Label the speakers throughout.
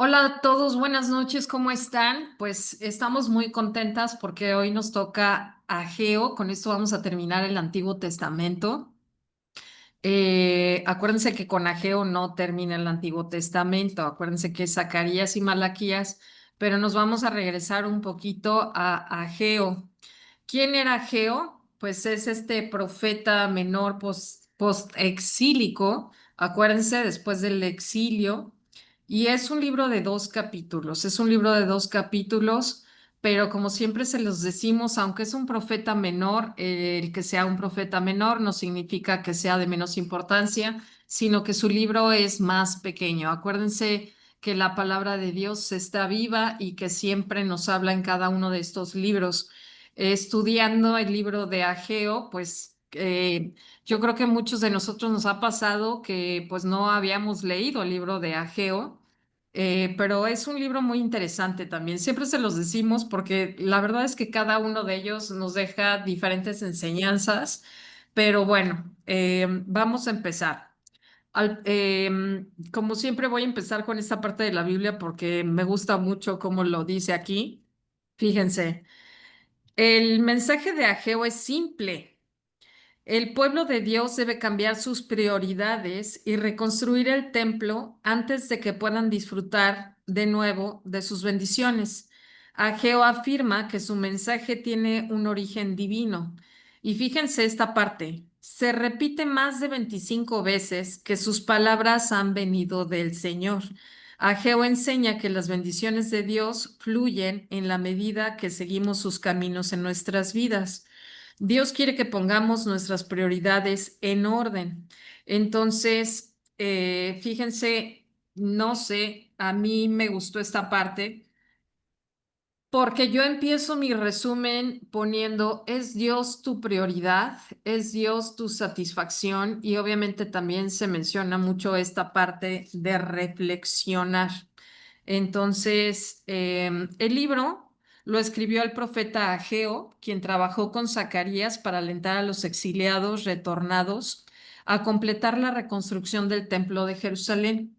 Speaker 1: Hola a todos, buenas noches, ¿cómo están? Pues estamos muy contentas porque hoy nos toca Ageo, con esto vamos a terminar el Antiguo Testamento. Acuérdense que con Ageo no termina el Antiguo Testamento, acuérdense que es Zacarías y Malaquías, pero nos vamos a regresar un poquito a Ageo. ¿Quién era Ageo? Pues es este profeta menor post-exílico, acuérdense, después del exilio, y es un libro de dos capítulos, es un libro de dos capítulos, pero como siempre se los decimos, aunque es un profeta menor, el que sea un profeta menor no significa que sea de menos importancia, sino que su libro es más pequeño. Acuérdense que la palabra de Dios está viva y que siempre nos habla en cada uno de estos libros. Estudiando el libro de Ageo, pues yo creo que muchos de nosotros nos ha pasado que pues no habíamos leído el libro de Ageo, pero es un libro muy interesante también. Siempre se los decimos porque la verdad es que cada uno de ellos nos deja diferentes enseñanzas, pero bueno, vamos a empezar. Como siempre voy a empezar con esta parte de la Biblia porque me gusta mucho cómo lo dice aquí. Fíjense. El mensaje de Ageo es simple. El pueblo de Dios debe cambiar sus prioridades y reconstruir el templo antes de que puedan disfrutar de nuevo de sus bendiciones. Ageo afirma que su mensaje tiene un origen divino. Y fíjense esta parte. Se repite más de 25 veces que sus palabras han venido del Señor. Ageo enseña que las bendiciones de Dios fluyen en la medida que seguimos sus caminos en nuestras vidas. Dios quiere que pongamos nuestras prioridades en orden. Entonces, fíjense, no sé, a mí me gustó esta parte porque yo empiezo mi resumen poniendo, ¿es Dios tu prioridad? ¿Es Dios tu satisfacción? Y obviamente también se menciona mucho esta parte de reflexionar. Entonces, el libro lo escribió el profeta Ageo, quien trabajó con Zacarías para alentar a los exiliados retornados a completar la reconstrucción del templo de Jerusalén.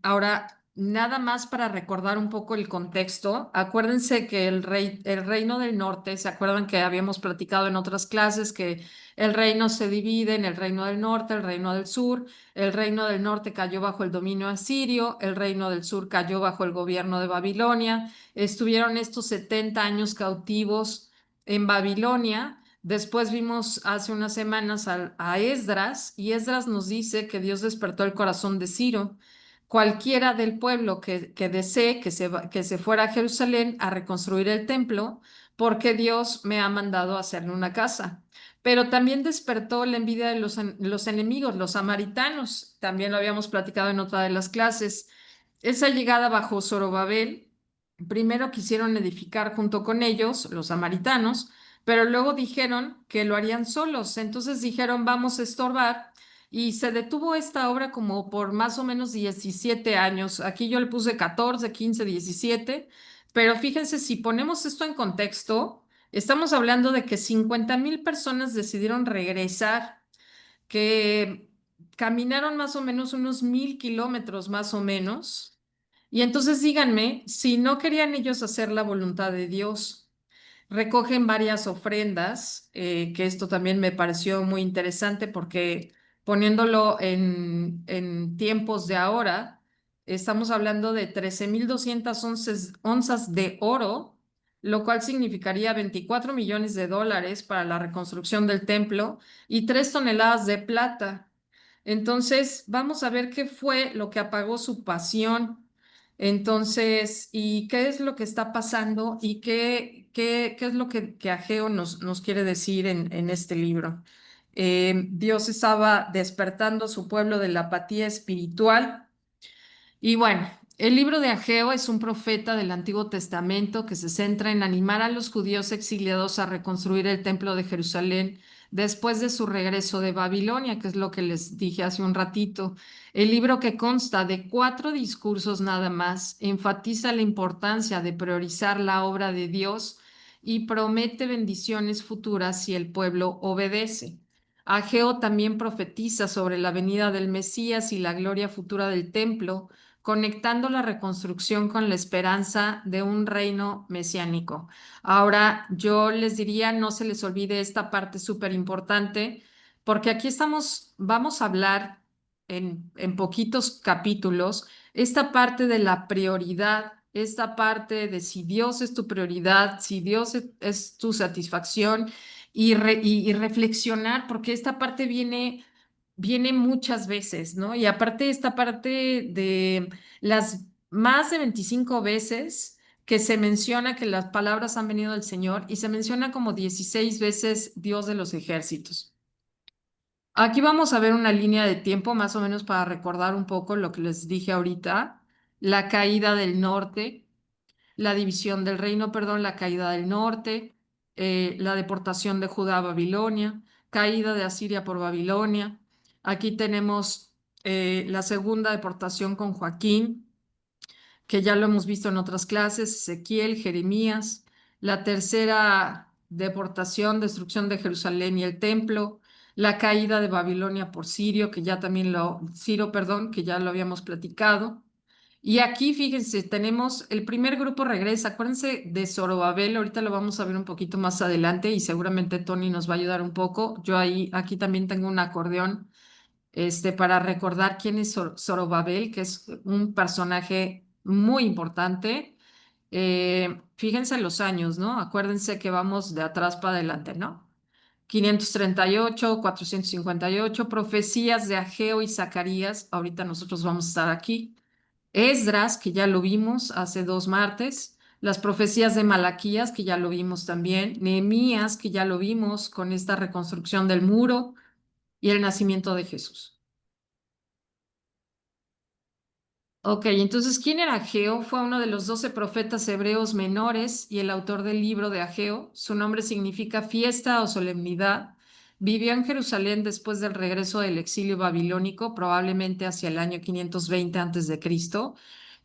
Speaker 1: Ahora, nada más para recordar un poco el contexto, acuérdense que el reino del norte, ¿se acuerdan que habíamos platicado en otras clases que el reino se divide en el reino del norte, el reino del sur? El reino del norte cayó bajo el dominio asirio, el reino del sur cayó bajo el gobierno de Babilonia. Estuvieron estos 70 años cautivos en Babilonia. Después vimos hace unas semanas a Esdras y Esdras nos dice que Dios despertó el corazón de Ciro. Cualquiera del pueblo que desee que se fuera a Jerusalén a reconstruir el templo, porque Dios me ha mandado a hacerle una casa. Pero también despertó la envidia de los enemigos, los samaritanos. También lo habíamos platicado en otra de las clases. Esa llegada bajo Zorobabel, primero quisieron edificar junto con ellos, los samaritanos, pero luego dijeron que lo harían solos. Entonces dijeron, vamos a estorbar. Y se detuvo esta obra como por más o menos 17 años. Aquí yo le puse 14, 15, 17. Pero fíjense, si ponemos esto en contexto, estamos hablando de que 50,000 personas decidieron regresar, que caminaron más o menos unos 1,000 kilómetros más o menos. Y entonces díganme, si no querían ellos hacer la voluntad de Dios, recogen varias ofrendas, que esto también me pareció muy interesante porque poniéndolo en tiempos de ahora, estamos hablando de 13,200 onzas de oro, lo cual significaría 24 millones de dólares para la reconstrucción del templo y 3 toneladas de plata. Entonces, vamos a ver qué fue lo que apagó su pasión. Entonces, ¿y qué es lo que está pasando y qué es lo que Ageo nos quiere decir en este libro? Dios estaba despertando a su pueblo de la apatía espiritual y bueno, el libro de Ageo es un profeta del Antiguo Testamento que se centra en animar a los judíos exiliados a reconstruir el templo de Jerusalén después de su regreso de Babilonia, que es lo que les dije hace un ratito. El libro, que consta de 4 discursos nada más, enfatiza la importancia de priorizar la obra de Dios y promete bendiciones futuras si el pueblo obedece. Ageo también profetiza sobre la venida del Mesías y la gloria futura del templo, conectando la reconstrucción con la esperanza de un reino mesiánico. Ahora, yo les diría, no se les olvide esta parte súper importante, porque aquí estamos, vamos a hablar en poquitos capítulos, esta parte de la prioridad, esta parte de si Dios es tu prioridad, si Dios es tu satisfacción y reflexionar, porque esta parte viene muchas veces, ¿no? Y aparte esta parte de las más de 25 veces que se menciona que las palabras han venido del Señor y se menciona como 16 veces Dios de los ejércitos. Aquí vamos a ver una línea de tiempo más o menos para recordar un poco lo que les dije ahorita, la caída del norte, la división del reino, perdón, la caída del norte, la deportación de Judá a Babilonia, caída de Asiria por Babilonia. Aquí tenemos la segunda deportación con Joaquín, que ya lo hemos visto en otras clases, Ezequiel, Jeremías, la tercera deportación, destrucción de Jerusalén y el templo, la caída de Babilonia por Sirio, que ya también Ciro, perdón, que ya lo habíamos platicado. Y aquí, fíjense, tenemos el primer grupo regresa. Acuérdense de Zorobabel, ahorita lo vamos a ver un poquito más adelante y seguramente Tony nos va a ayudar un poco. Yo aquí también tengo un acordeón para recordar quién es Zorobabel, que es un personaje muy importante. Fíjense los años, ¿no? Acuérdense que vamos de atrás para adelante, ¿no? 538, 458, profecías de Ageo y Zacarías. Ahorita nosotros vamos a estar aquí. Esdras, que ya lo vimos hace 2 martes. Las profecías de Malaquías, que ya lo vimos también. Nehemías, que ya lo vimos con esta reconstrucción del muro y el nacimiento de Jesús. Ok, entonces, ¿quién era Ageo? Fue uno de los 12 profetas hebreos menores y el autor del libro de Ageo. Su nombre significa fiesta o solemnidad. Vivió en Jerusalén después del regreso del exilio babilónico, probablemente hacia el año 520 antes de Cristo.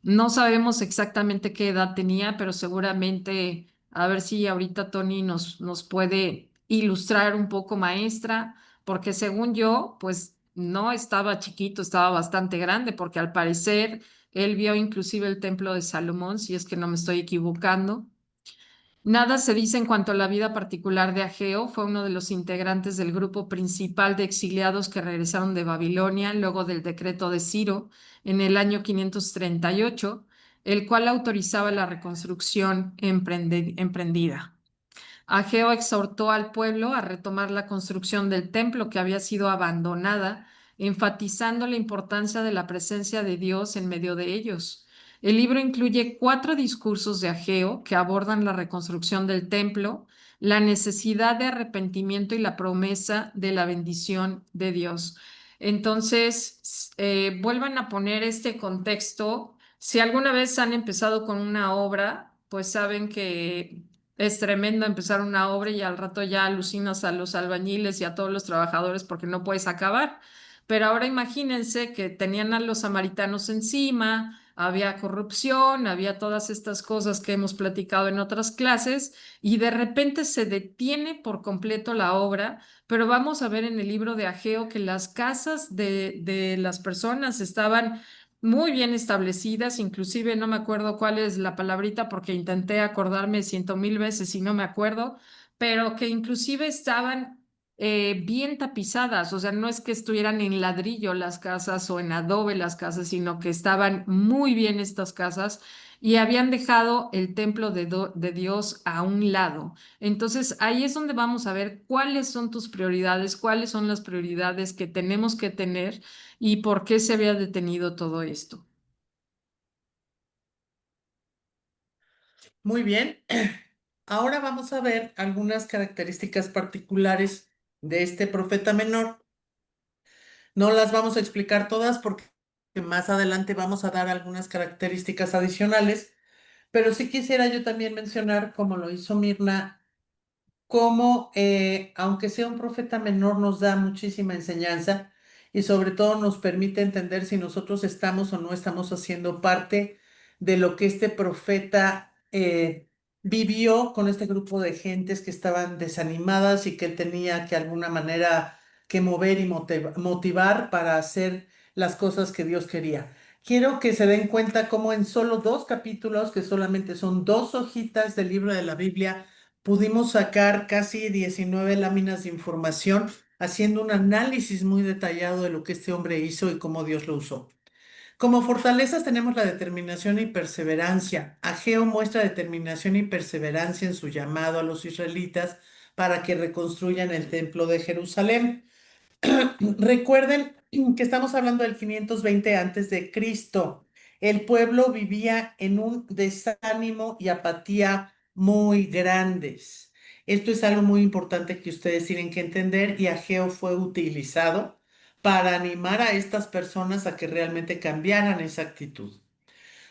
Speaker 1: No sabemos exactamente qué edad tenía, pero seguramente, a ver si ahorita Tony nos puede ilustrar un poco, maestra, porque según yo, pues no estaba chiquito, estaba bastante grande, porque al parecer él vio inclusive el templo de Salomón, si es que no me estoy equivocando. Nada se dice en cuanto a la vida particular de Ageo. Fue uno de los integrantes del grupo principal de exiliados que regresaron de Babilonia luego del decreto de Ciro en el año 538, el cual autorizaba la reconstrucción emprendida. Ageo exhortó al pueblo a retomar la construcción del templo que había sido abandonada, enfatizando la importancia de la presencia de Dios en medio de ellos. El libro incluye 4 discursos de Ageo que abordan la reconstrucción del templo, la necesidad de arrepentimiento y la promesa de la bendición de Dios. Entonces, vuelvan a poner este contexto. Si alguna vez han empezado con una obra, pues saben que es tremendo empezar una obra y al rato ya alucinas a los albañiles y a todos los trabajadores porque no puedes acabar. Pero ahora imagínense que tenían a los samaritanos encima, había corrupción, había todas estas cosas que hemos platicado en otras clases y de repente se detiene por completo la obra, pero vamos a ver en el libro de Ageo que las casas de las personas estaban muy bien establecidas, inclusive no me acuerdo cuál es la palabrita porque intenté acordarme 100,000 veces y no me acuerdo, pero que inclusive estaban bien tapizadas, o sea, no es que estuvieran en ladrillo las casas o en adobe las casas, sino que estaban muy bien estas casas y habían dejado el templo de Dios a un lado. Entonces, ahí es donde vamos a ver cuáles son tus prioridades, cuáles son las prioridades que tenemos que tener y por qué se había detenido todo esto.
Speaker 2: Muy bien. Ahora vamos a ver algunas características particulares de este profeta menor. No las vamos a explicar todas porque más adelante vamos a dar algunas características adicionales, pero sí quisiera yo también mencionar, como lo hizo Mirna, cómo, aunque sea un profeta menor, nos da muchísima enseñanza y sobre todo nos permite entender si nosotros estamos o no estamos haciendo parte de lo que este profeta vivió con este grupo de gentes que estaban desanimadas y que él tenía que alguna manera que mover y motivar para hacer las cosas que Dios quería. quiero que se den cuenta cómo en solo 2 capítulos, que solamente son 2 hojitas del libro de la Biblia, pudimos sacar casi 19 láminas de información, haciendo un análisis muy detallado de lo que este hombre hizo y cómo Dios lo usó. Como fortalezas tenemos la determinación y perseverancia. Ageo muestra determinación y perseverancia en su llamado a los israelitas para que reconstruyan el templo de Jerusalén. Recuerden que estamos hablando del 520 antes de Cristo. El pueblo vivía en un desánimo y apatía muy grandes. Esto es algo muy importante que ustedes tienen que entender y Ageo fue utilizado para animar a estas personas a que realmente cambiaran esa actitud.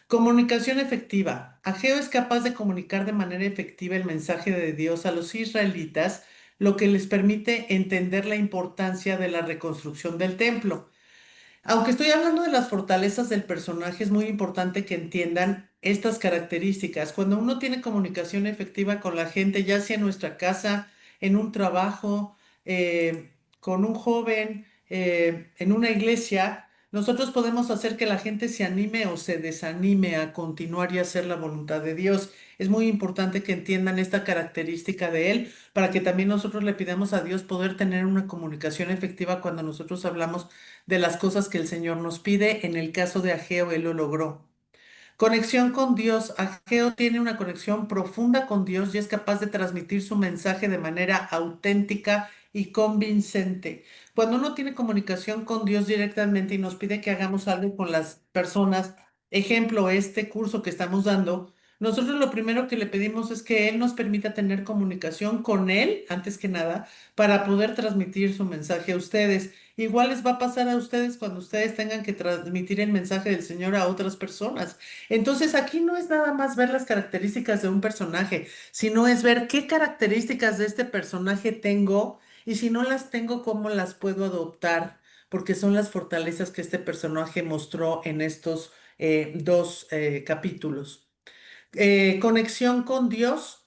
Speaker 2: Comunicación efectiva. Ageo es capaz de comunicar de manera efectiva el mensaje de Dios a los israelitas, lo que les permite entender la importancia de la reconstrucción del templo. Aunque estoy hablando de las fortalezas del personaje, es muy importante que entiendan estas características. Cuando uno tiene comunicación efectiva con la gente, ya sea en nuestra casa, en un trabajo, con un joven, en una iglesia, nosotros podemos hacer que la gente se anime o se desanime a continuar y hacer la voluntad de Dios. Es muy importante que entiendan esta característica de Él para que también nosotros le pidamos a Dios poder tener una comunicación efectiva cuando nosotros hablamos de las cosas que el Señor nos pide. En el caso de Ageo, él lo logró. Conexión con Dios. Ageo tiene una conexión profunda con Dios y es capaz de transmitir su mensaje de manera auténtica y convincente. Cuando uno tiene comunicación con Dios directamente y nos pide que hagamos algo con las personas, ejemplo, este curso que estamos dando, nosotros lo primero que le pedimos es que Él nos permita tener comunicación con Él, antes que nada, para poder transmitir su mensaje a ustedes. Igual les va a pasar a ustedes cuando ustedes tengan que transmitir el mensaje del Señor a otras personas. Entonces aquí no es nada más ver las características de un personaje, sino es ver qué características de este personaje tengo y si no las tengo, cómo las puedo adoptar, porque son las fortalezas que este personaje mostró en estos 2 capítulos. Conexión con Dios.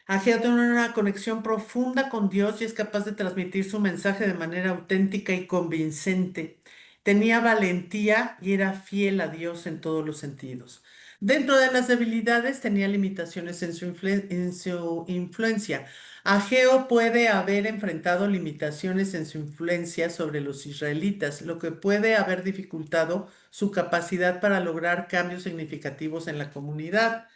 Speaker 2: Ageo tiene una conexión profunda con Dios y es capaz de transmitir su mensaje de manera auténtica y convincente. Tenía valentía y era fiel a Dios en todos los sentidos. Dentro de las debilidades tenía limitaciones en su influencia. Ageo puede haber enfrentado limitaciones en su influencia sobre los israelitas, lo que puede haber dificultado su capacidad para lograr cambios significativos en la comunidad.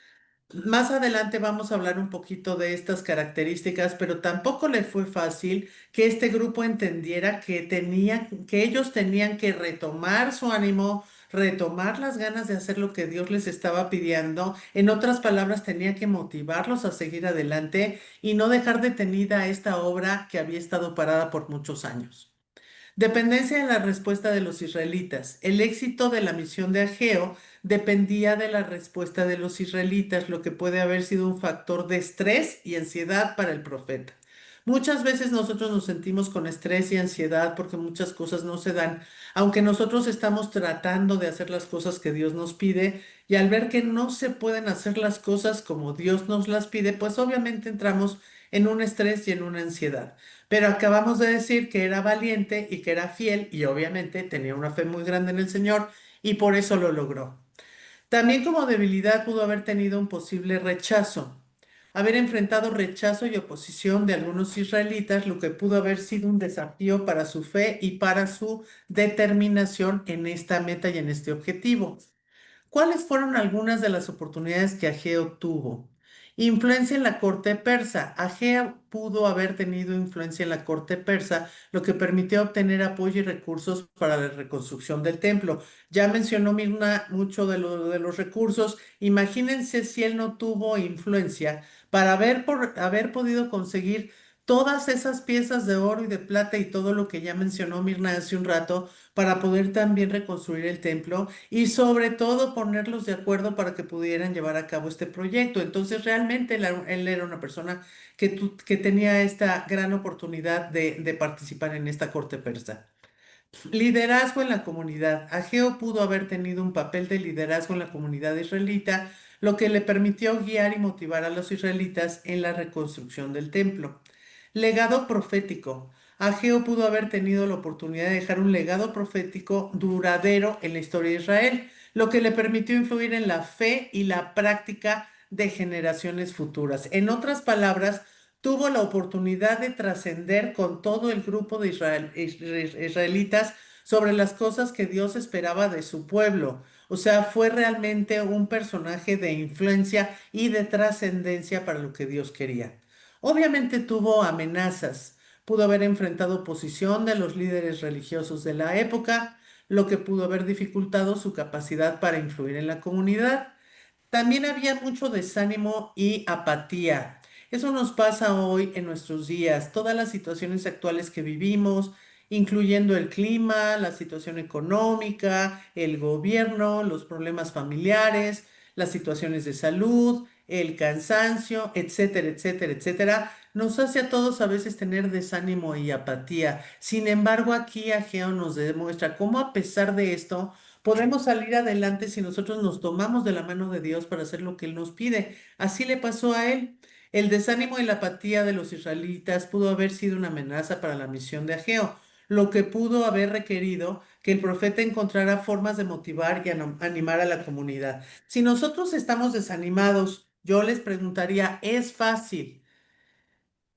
Speaker 2: Más adelante vamos a hablar un poquito de estas características, pero tampoco le fue fácil que este grupo entendiera que ellos tenían que retomar su ánimo, retomar las ganas de hacer lo que Dios les estaba pidiendo. En otras palabras, tenía que motivarlos a seguir adelante y no dejar detenida esta obra que había estado parada por muchos años. Dependencia en la respuesta de los israelitas. El éxito de la misión de Ageo dependía de la respuesta de los israelitas, lo que puede haber sido un factor de estrés y ansiedad para el profeta. Muchas veces nosotros nos sentimos con estrés y ansiedad porque muchas cosas no se dan, aunque nosotros estamos tratando de hacer las cosas que Dios nos pide y al ver que no se pueden hacer las cosas como Dios nos las pide, pues obviamente entramos en un estrés y en una ansiedad. Pero acabamos de decir que era valiente y que era fiel y obviamente tenía una fe muy grande en el Señor y por eso lo logró. También como debilidad pudo haber tenido un posible rechazo, haber enfrentado rechazo y oposición de algunos israelitas, lo que pudo haber sido un desafío para su fe y para su determinación en esta meta y en este objetivo. ¿Cuáles fueron algunas de las oportunidades que Ageo tuvo? Influencia en la corte persa. Ageo pudo haber tenido influencia en la corte persa, lo que permitió obtener apoyo y recursos para la reconstrucción del templo. Ya mencionó Mirna mucho de los recursos. Imagínense si él no tuvo influencia para haber podido conseguir todas esas piezas de oro y de plata y todo lo que ya mencionó Mirna hace un rato para poder también reconstruir el templo y sobre todo ponerlos de acuerdo para que pudieran llevar a cabo este proyecto. Entonces, realmente él era una persona que tenía esta gran oportunidad de participar en esta corte persa. Liderazgo en la comunidad. Ageo pudo haber tenido un papel de liderazgo en la comunidad israelita, lo que le permitió guiar y motivar a los israelitas en la reconstrucción del templo. Legado profético. Ageo pudo haber tenido la oportunidad de dejar un legado profético duradero en la historia de Israel, lo que le permitió influir en la fe y la práctica de generaciones futuras. En otras palabras, tuvo la oportunidad de trascender con todo el grupo de israelitas sobre las cosas que Dios esperaba de su pueblo. O sea, fue realmente un personaje de influencia y de trascendencia para lo que Dios quería. Obviamente tuvo amenazas, pudo haber enfrentado oposición de los líderes religiosos de la época, lo que pudo haber dificultado su capacidad para influir en la comunidad. También había mucho desánimo y apatía. Eso nos pasa hoy en nuestros días. Todas las situaciones actuales que vivimos, incluyendo el clima, la situación económica, el gobierno, los problemas familiares, las situaciones de salud, el cansancio, etcétera, etcétera, etcétera, nos hace a todos a veces tener desánimo y apatía. Sin embargo, aquí Ageo nos demuestra cómo a pesar de esto, podemos salir adelante si nosotros nos tomamos de la mano de Dios para hacer lo que Él nos pide. Así le pasó a él. El desánimo y la apatía de los israelitas pudo haber sido una amenaza para la misión de Ageo, lo que pudo haber requerido que el profeta encontrara formas de motivar y animar a la comunidad. Si nosotros estamos desanimados, yo les preguntaría, ¿es fácil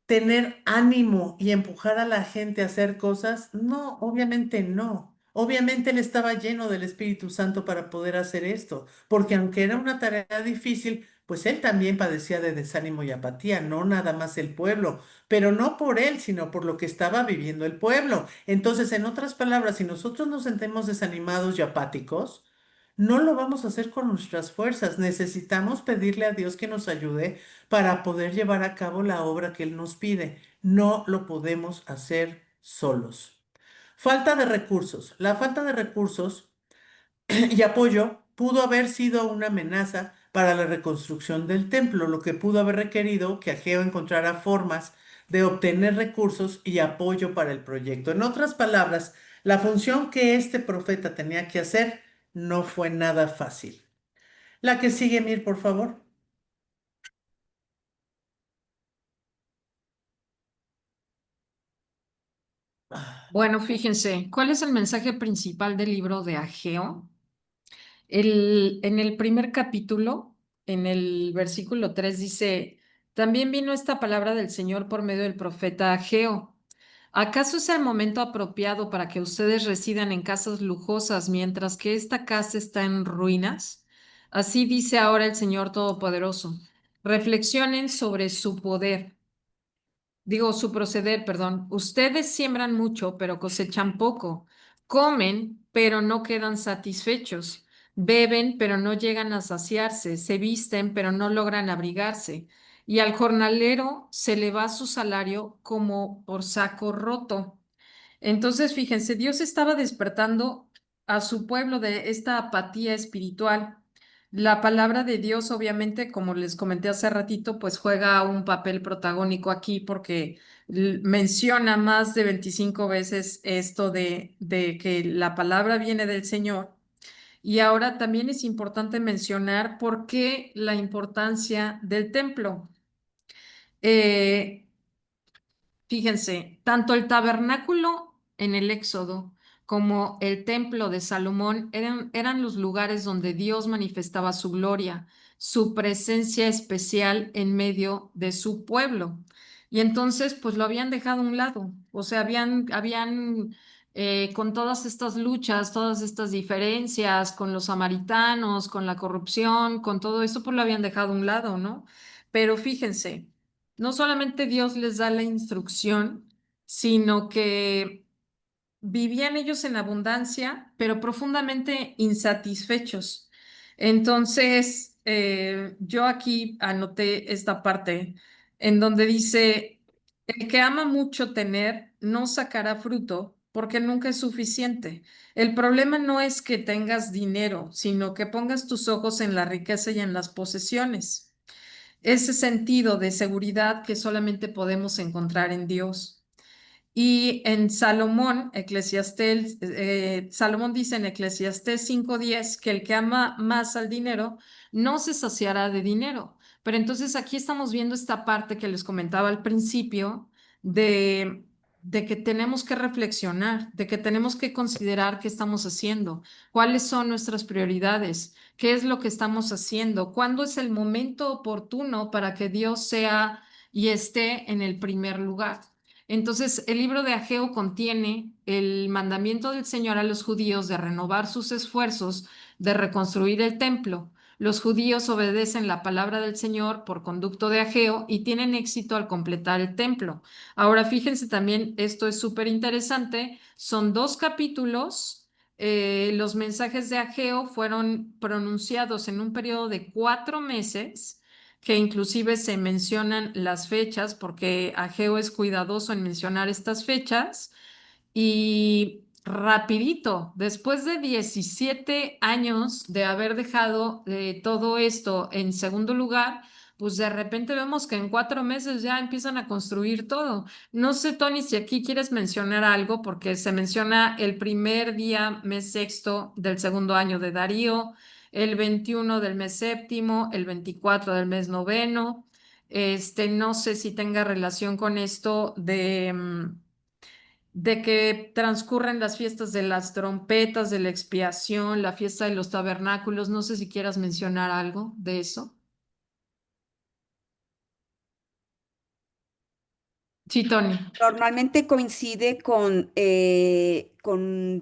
Speaker 2: tener ánimo y empujar a la gente a hacer cosas? No, obviamente no. Obviamente él estaba lleno del Espíritu Santo para poder hacer esto, porque aunque era una tarea difícil, pues él también padecía de desánimo y apatía, no nada más el pueblo, pero no por él, sino por lo que estaba viviendo el pueblo. Entonces, en otras palabras, si nosotros nos sentemos desanimados y apáticos, no lo vamos a hacer con nuestras fuerzas. Necesitamos pedirle a Dios que nos ayude para poder llevar a cabo la obra que Él nos pide. No lo podemos hacer solos. Falta de recursos. La falta de recursos y apoyo pudo haber sido una amenaza para la reconstrucción del templo, lo que pudo haber requerido que Ageo encontrara formas de obtener recursos y apoyo para el proyecto. En otras palabras, la función que este profeta tenía que hacer no fue nada fácil. La que sigue, Mir, por favor.
Speaker 1: Bueno, fíjense, ¿cuál es el mensaje principal del libro de Ageo? En el primer capítulo, en el versículo 3 dice, también vino esta palabra del Señor por medio del profeta Ageo. ¿Acaso es el momento apropiado para que ustedes residan en casas lujosas mientras que esta casa está en ruinas? Así dice ahora el Señor Todopoderoso. Reflexionen sobre su poder. Digo, su proceder, perdón. Ustedes siembran mucho, pero cosechan poco. Comen, pero no quedan satisfechos. Beben, pero no llegan a saciarse. Se visten, pero no logran abrigarse. Y al jornalero se le va su salario como por saco roto. Entonces, fíjense, Dios estaba despertando a su pueblo de esta apatía espiritual. La palabra de Dios, obviamente, como les comenté hace ratito, pues juega un papel protagónico aquí porque menciona más de 25 veces esto de que la palabra viene del Señor. Y ahora también es importante mencionar por qué la importancia del templo. Eh, Fíjense, tanto el tabernáculo en el Éxodo como el templo de Salomón eran los lugares donde Dios manifestaba su gloria, su presencia especial en medio de su pueblo. Y entonces, pues lo habían dejado a un lado. O sea, con todas estas luchas, todas estas diferencias con los samaritanos, con la corrupción, con todo eso, pues lo habían dejado a un lado, ¿no? Pero fíjense. No solamente Dios les da la instrucción, sino que vivían ellos en abundancia, pero profundamente insatisfechos. Entonces, yo aquí anoté esta parte en donde dice, el que ama mucho tener no sacará fruto porque nunca es suficiente. El problema no es que tengas dinero, sino que pongas tus ojos en la riqueza y en las posesiones, ese sentido de seguridad que solamente podemos encontrar en Dios. Y en Salomón, Salomón dice en Eclesiastés 5:10 que el que ama más al dinero no se saciará de dinero. Pero entonces aquí estamos viendo esta parte que les comentaba al principio de de que tenemos que reflexionar, de que tenemos que considerar qué estamos haciendo, cuáles son nuestras prioridades, qué es lo que estamos haciendo, cuándo es el momento oportuno para que Dios sea y esté en el primer lugar. Entonces, el libro de Ageo contiene el mandamiento del Señor a los judíos de renovar sus esfuerzos de reconstruir el templo. Los judíos obedecen la palabra del Señor por conducto de Ageo y tienen éxito al completar el templo. Ahora, fíjense también, esto es súper interesante, son 2 capítulos. Los mensajes de Ageo fueron pronunciados en un periodo de 4 meses, que inclusive se mencionan las fechas, porque Ageo es cuidadoso en mencionar estas fechas. Y rapidito, después de 17 años de haber dejado todo esto en segundo lugar, pues de repente vemos que en 4 meses ya empiezan a construir todo. No sé, Tony, si aquí quieres mencionar algo, porque se menciona el primer día, mes sexto del segundo año de Darío, el 21 del mes séptimo, el 24 del mes noveno. No sé si tenga relación con esto de que transcurren las fiestas de las trompetas, de la expiación, la fiesta de los tabernáculos. No sé si quieras mencionar algo de eso. Sí, Tony.
Speaker 3: Normalmente coincide con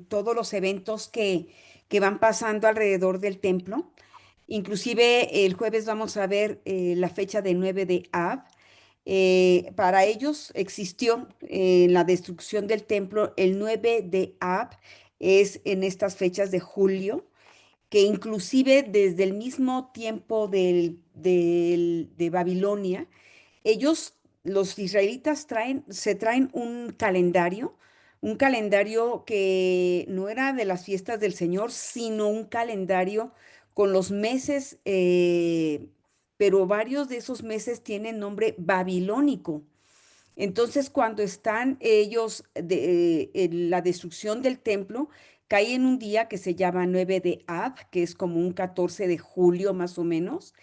Speaker 3: todos los eventos que van pasando alrededor del templo. Inclusive el jueves vamos a ver la fecha del 9 de Ab. Para ellos existió la destrucción del templo el 9 de Ab, es en estas fechas de julio, que inclusive desde el mismo tiempo de Babilonia, ellos, los israelitas, se traen un calendario que no era de las fiestas del Señor, sino un calendario con los meses, pero varios de esos meses tienen nombre babilónico. Entonces, cuando están ellos en la destrucción del templo, cae en un día que se llama 9 de Ab, que es como un 14 de julio más o menos,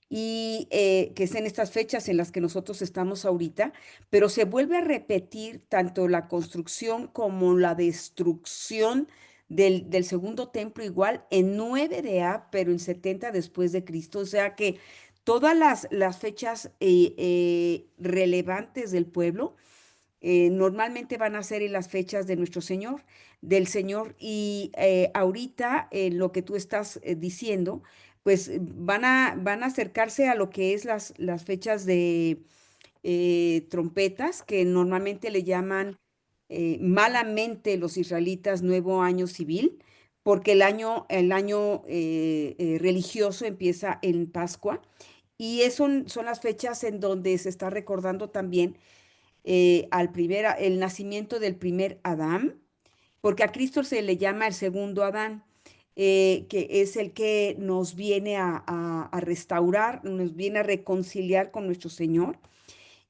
Speaker 3: y que es en estas fechas en las que nosotros estamos ahorita, pero se vuelve a repetir tanto la construcción como la destrucción del segundo templo igual en 9 de Ab, pero en 70 después de Cristo. O sea que todas las fechas relevantes del pueblo normalmente van a ser en las fechas de nuestro Señor, del Señor, y ahorita lo que tú estás diciendo, pues van a acercarse a lo que es las fechas de trompetas, que normalmente le llaman malamente los israelitas Nuevo Año Civil, porque el año religioso empieza en Pascua, y son las fechas en donde se está recordando también el nacimiento del primer Adán, porque a Cristo se le llama el segundo Adán, que es el que nos viene a restaurar, nos viene a reconciliar con nuestro Señor.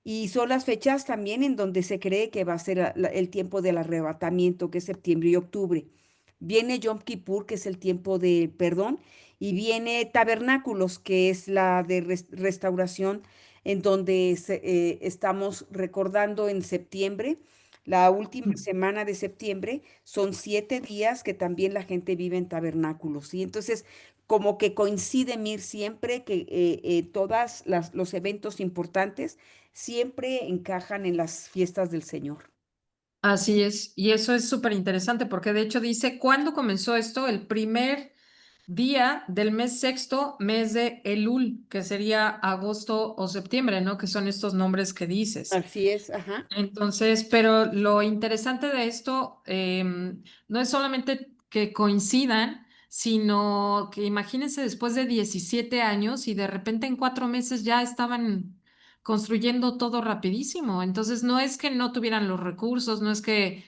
Speaker 3: Y son las fechas también en donde se cree que va a ser el tiempo del arrebatamiento, que es septiembre y octubre. Viene Yom Kippur, que es el tiempo de perdón, y viene Tabernáculos, que es la de restauración, en donde estamos recordando en septiembre, la última semana de septiembre, son 7 días que también la gente vive en tabernáculos. Y entonces, como que coincide, Mir, siempre que todos los eventos importantes siempre encajan en las fiestas del Señor.
Speaker 1: Así es, y eso es súper interesante porque de hecho dice, ¿cuándo comenzó esto? El primer día del mes sexto, mes de Elul, que sería agosto o septiembre, ¿no? Que son estos nombres que dices.
Speaker 3: Así es, ajá.
Speaker 1: Entonces, pero lo interesante de esto no es solamente que coincidan, sino que imagínense después de 17 años y de repente en 4 meses ya estaban construyendo todo rapidísimo. Entonces, no es que no tuvieran los recursos, no es que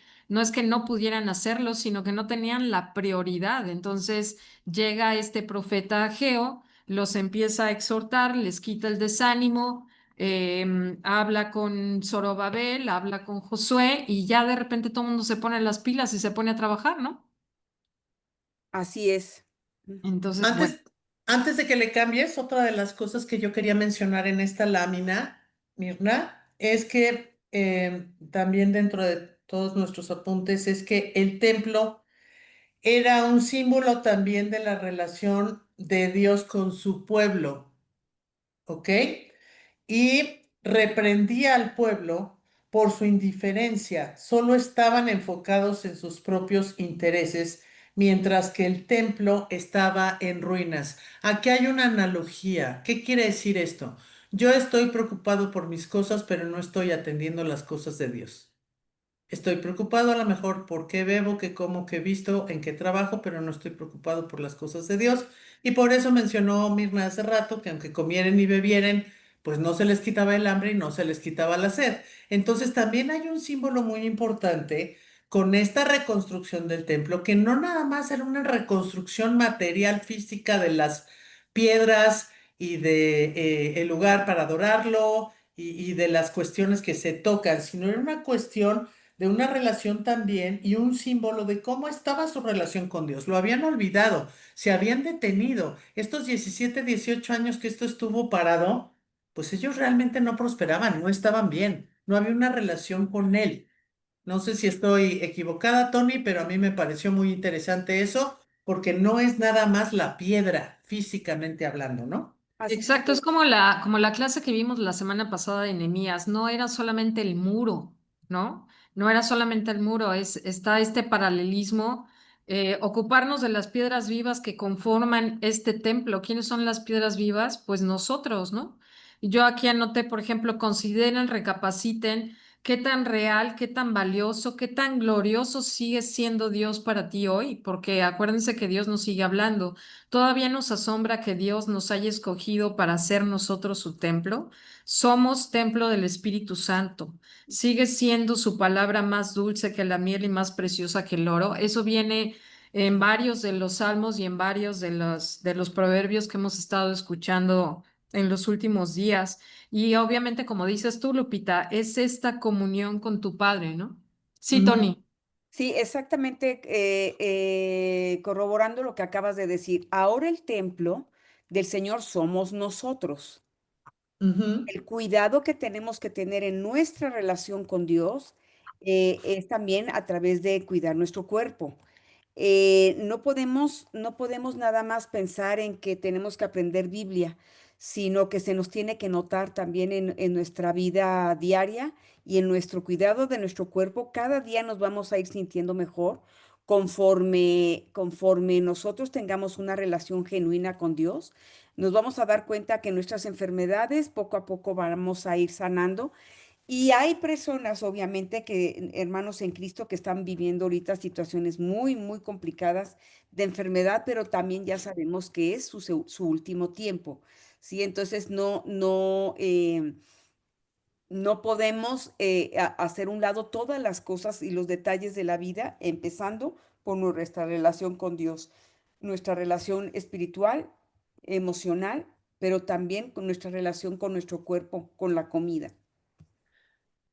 Speaker 1: no pudieran hacerlo, sino que no tenían la prioridad. Entonces, llega este profeta Ageo, los empieza a exhortar, les quita el desánimo, habla con Zorobabel, habla con Josué y ya de repente todo el mundo se pone las pilas y se pone a trabajar, ¿no?
Speaker 3: Así es.
Speaker 1: Entonces, bueno,
Speaker 2: Antes, antes de que le cambies, otra de las cosas que yo quería mencionar en esta lámina, Mirna, es que también dentro de todos nuestros apuntes es que el templo era un símbolo también de la relación de Dios con su pueblo, ¿ok? Y reprendía al pueblo por su indiferencia. Solo estaban enfocados en sus propios intereses, mientras que el templo estaba en ruinas. Aquí hay una analogía. ¿Qué quiere decir esto? Yo estoy preocupado por mis cosas, pero no estoy atendiendo las cosas de Dios. Estoy preocupado a lo mejor por qué bebo, qué como, qué visto, en qué trabajo, pero no estoy preocupado por las cosas de Dios. Y por eso mencionó Mirna hace rato que aunque comieren y bebieren, pues no se les quitaba el hambre y no se les quitaba la sed. Entonces también hay un símbolo muy importante con esta reconstrucción del templo, que no nada más era una reconstrucción material física de las piedras y de el lugar para adorarlo y de las cuestiones que se tocan, sino era una cuestión de una relación también y un símbolo de cómo estaba su relación con Dios. Lo habían olvidado, se habían detenido. Estos 17, 18 años que esto estuvo parado, pues ellos realmente no prosperaban, no estaban bien, no había una relación con Él. No sé si estoy equivocada, Tony, pero a mí me pareció muy interesante eso, porque no es nada más la piedra, físicamente hablando, ¿no?
Speaker 3: Así
Speaker 1: Exacto, es
Speaker 3: es.
Speaker 1: como la clase que vimos la semana pasada de Nehemías, no era solamente el muro, ¿no? No era solamente el muro, está este paralelismo, ocuparnos de las piedras vivas que conforman este templo. ¿Quiénes son las piedras vivas? Pues nosotros, ¿no? Y yo aquí anoté, por ejemplo, consideren, recapaciten qué tan real, qué tan valioso, qué tan glorioso sigue siendo Dios para ti hoy, porque acuérdense que Dios nos sigue hablando. Todavía nos asombra que Dios nos haya escogido para ser nosotros su templo. Somos templo del Espíritu Santo. Sigue siendo su palabra más dulce que la miel y más preciosa que el oro. Eso viene en varios de los salmos y en varios de los proverbios que hemos estado escuchando en los últimos días. Y obviamente, como dices tú, Lupita, es esta comunión con tu Padre, ¿no? Sí,
Speaker 2: Ujú,
Speaker 1: Tony.
Speaker 3: Sí, exactamente, corroborando lo que acabas de decir. Ahora el templo del Señor somos nosotros.
Speaker 2: ujú,
Speaker 3: El cuidado que tenemos que tener en nuestra relación con Dios es también a través de cuidar nuestro cuerpo. No podemos nada más pensar en que tenemos que aprender Biblia, sino que se nos tiene que notar también en nuestra vida diaria y en nuestro cuidado de nuestro cuerpo. Cada día nos vamos a ir sintiendo mejor conforme nosotros tengamos una relación genuina con Dios. Nos vamos a dar cuenta que nuestras enfermedades poco a poco vamos a ir sanando y hay personas, obviamente, hermanos en Cristo, que están viviendo ahorita situaciones muy, muy complicadas de enfermedad, pero también ya sabemos que es su último tiempo, ¿sí? Entonces, no podemos hacer un lado todas las cosas y los detalles de la vida, empezando por nuestra relación con Dios, nuestra relación espiritual, emocional, pero también con nuestra relación con nuestro cuerpo, con la comida.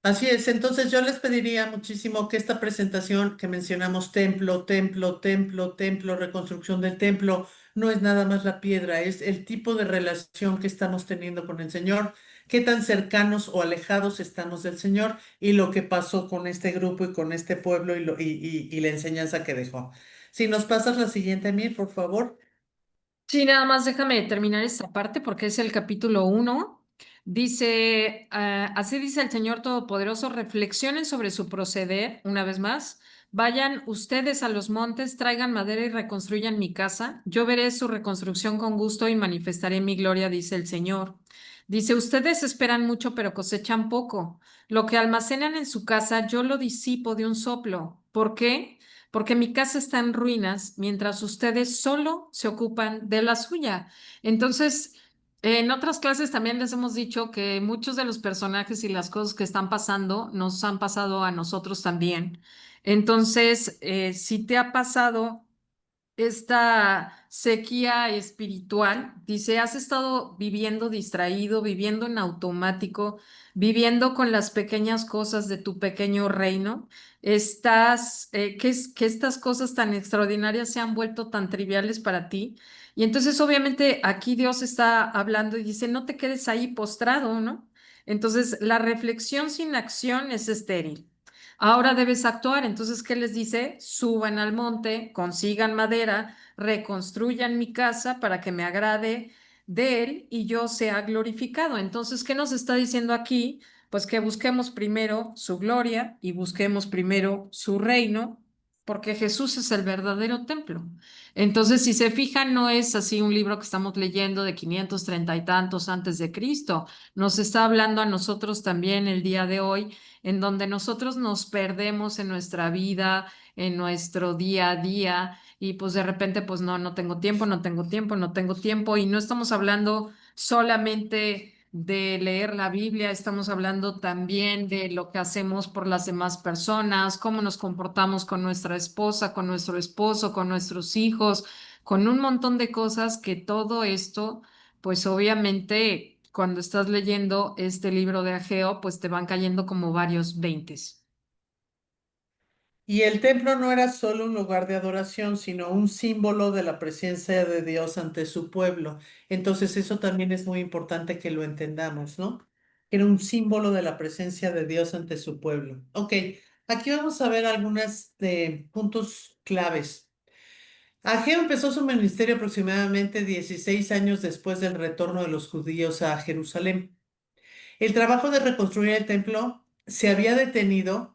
Speaker 2: así es, entonces yo les pediría muchísimo que esta presentación que mencionamos, templo, templo, templo, templo, reconstrucción del templo, no es nada más la piedra, es el tipo de relación que estamos teniendo con el Señor, qué tan cercanos o alejados estamos del Señor y lo que pasó con este grupo y con este pueblo y la enseñanza que dejó. Si nos pasas la siguiente, Mir, por favor.
Speaker 1: Sí, nada más déjame terminar esta parte porque es el capítulo 1. Dice, así dice el Señor Todopoderoso, reflexionen sobre su proceder, una vez más. Vayan ustedes a los montes, traigan madera y reconstruyan mi casa. Yo veré su reconstrucción con gusto y manifestaré mi gloria, dice el Señor. Dice, ustedes esperan mucho, pero cosechan poco. Lo que almacenan en su casa, yo lo disipo de un soplo. ¿Por qué? Porque mi casa está en ruinas mientras ustedes solo se ocupan de la suya. Entonces, en otras clases también les hemos dicho que muchos de los personajes y las cosas que están pasando nos han pasado a nosotros también. Entonces, si te ha pasado esta sequía espiritual, dice, has estado viviendo distraído, viviendo en automático, viviendo con las pequeñas cosas de tu pequeño reino. Que estas cosas tan extraordinarias se han vuelto tan triviales para ti. Y entonces, obviamente, aquí Dios está hablando y dice, no te quedes ahí postrado, ¿no? Entonces, la reflexión sin acción es estéril. Ahora debes actuar. Entonces, ¿qué les dice? Suban al monte, consigan madera, reconstruyan mi casa para que me agrade de él y yo sea glorificado. Entonces, ¿qué nos está diciendo aquí? Pues que busquemos primero su gloria y busquemos primero su reino, porque Jesús es el verdadero templo. Entonces, si se fijan, no es así un libro que estamos leyendo de 530 y tantos antes de Cristo. Nos está hablando a nosotros también el día de hoy, en donde nosotros nos perdemos en nuestra vida, en nuestro día a día, y pues de repente, pues no, no tengo tiempo, no tengo tiempo, no tengo tiempo, y no estamos hablando solamente de leer la Biblia, estamos hablando también de lo que hacemos por las demás personas, cómo nos comportamos con nuestra esposa, con nuestro esposo, con nuestros hijos, con un montón de cosas que todo esto, pues obviamente cuando estás leyendo este libro de Ageo, pues te van cayendo como varios veintes.
Speaker 2: Y el templo no era solo un lugar de adoración, sino un símbolo de la presencia de Dios ante su pueblo. Entonces eso también es muy importante que lo entendamos, ¿no? Era un símbolo de la presencia de Dios ante su pueblo. Ok, aquí vamos a ver algunos puntos claves. Ageo empezó su ministerio aproximadamente 16 años después del retorno de los judíos a Jerusalén. El trabajo de reconstruir el templo se había detenido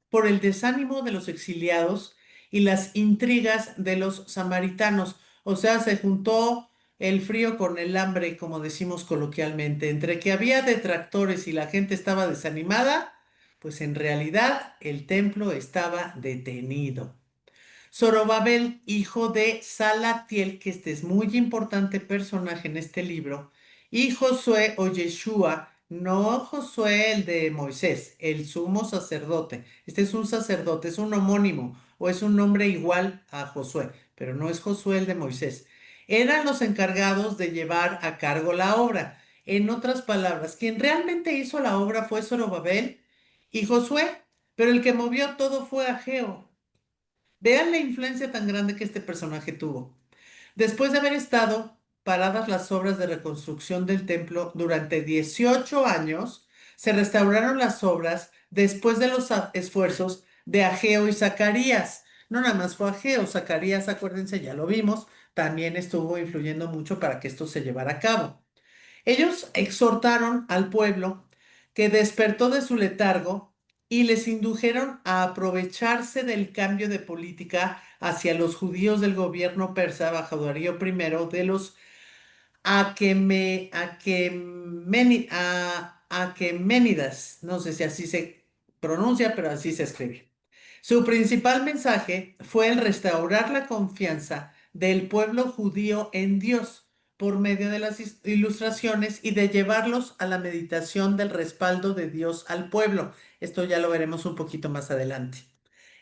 Speaker 2: por el desánimo de los exiliados y las intrigas de los samaritanos. O sea, se juntó el frío con el hambre, como decimos coloquialmente, entre que había detractores y la gente estaba desanimada, pues en realidad el templo estaba detenido. Zorobabel, hijo de Salatiel, que este es muy importante personaje en este libro, y Josué o Yeshua, no Josué el de Moisés, el sumo sacerdote. Este es un sacerdote, es un homónimo o es un nombre igual a Josué, pero no es Josué el de Moisés. Eran los encargados de llevar a cargo la obra. En otras palabras, quien realmente hizo la obra fue Zorobabel y Josué, pero el que movió todo fue Ageo. Vean la influencia tan grande que este personaje tuvo. Después de haber estado paradas las obras de reconstrucción del templo durante 18 años, se restauraron las obras después de los esfuerzos de Ageo y Zacarías. No nada más fue Ageo, Zacarías, acuérdense, ya lo vimos, también estuvo influyendo mucho para que esto se llevara a cabo. Ellos exhortaron al pueblo que despertó de su letargo y les indujeron a aprovecharse del cambio de política hacia los judíos del gobierno persa bajo Darío I de los Aqueménidas. No sé si así se pronuncia, pero así se escribe. Su principal mensaje fue el restaurar la confianza del pueblo judío en Dios por medio de las ilustraciones y de llevarlos a la meditación del respaldo de Dios al pueblo. Esto ya lo veremos un poquito más adelante.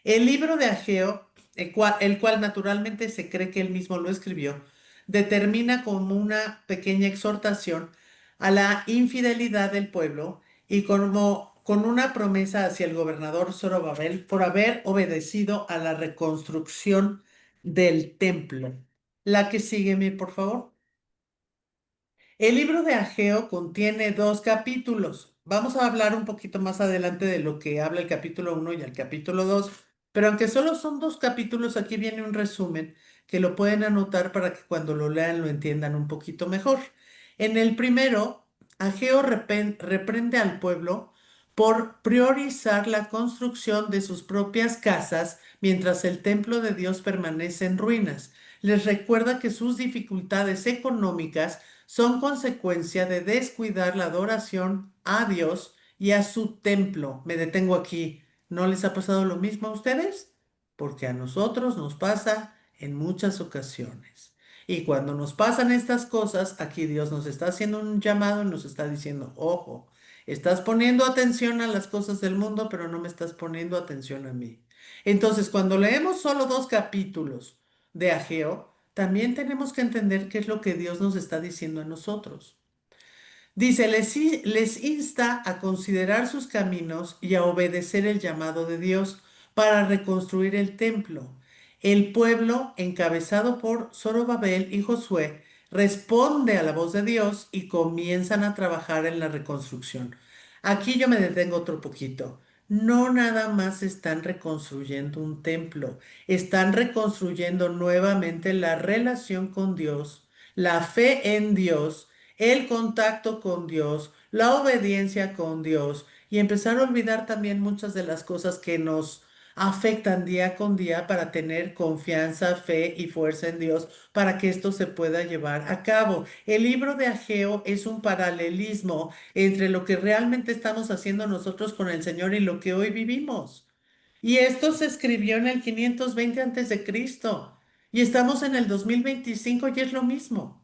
Speaker 2: El libro de Ageo, el cual naturalmente se cree que él mismo lo escribió, determina como una pequeña exhortación a la infidelidad del pueblo y como con una promesa hacia el gobernador Zorobabel por haber obedecido a la reconstrucción del templo. La que sígueme, por favor. El libro de Ageo contiene dos capítulos. Vamos a hablar un poquito más adelante de lo que habla el capítulo 1 y el capítulo 2, pero aunque solo son dos capítulos, aquí viene un resumen que lo pueden anotar para que cuando lo lean lo entiendan un poquito mejor. En el primero, Ageo reprende al pueblo por priorizar la construcción de sus propias casas mientras el templo de Dios permanece en ruinas. Les recuerda que sus dificultades económicas son consecuencia de descuidar la adoración a Dios y a su templo. Me detengo aquí. ¿No les ha pasado lo mismo a ustedes? Porque a nosotros nos pasa en muchas ocasiones. Y cuando nos pasan estas cosas, aquí Dios nos está haciendo un llamado y nos está diciendo, ojo, estás poniendo atención a las cosas del mundo, pero no me estás poniendo atención a mí. Entonces, cuando leemos solo dos capítulos de Ageo, también tenemos que entender qué es lo que Dios nos está diciendo a nosotros. Dice, les insta a considerar sus caminos y a obedecer el llamado de Dios para reconstruir el templo. El pueblo, encabezado por Zorobabel y Josué, responde a la voz de Dios y comienzan a trabajar en la reconstrucción. Aquí yo me detengo otro poquito. No nada más están reconstruyendo un templo, están reconstruyendo nuevamente la relación con Dios, la fe en Dios, el contacto con Dios, la obediencia con Dios y empezar a olvidar también muchas de las cosas que nos afectan día con día para tener confianza, fe y fuerza en Dios para que esto se pueda llevar a cabo. El libro de Ageo es un paralelismo entre lo que realmente estamos haciendo nosotros con el Señor y lo que hoy vivimos. Y esto se escribió en el 520 antes de Cristo y estamos en el 2025 y es lo mismo.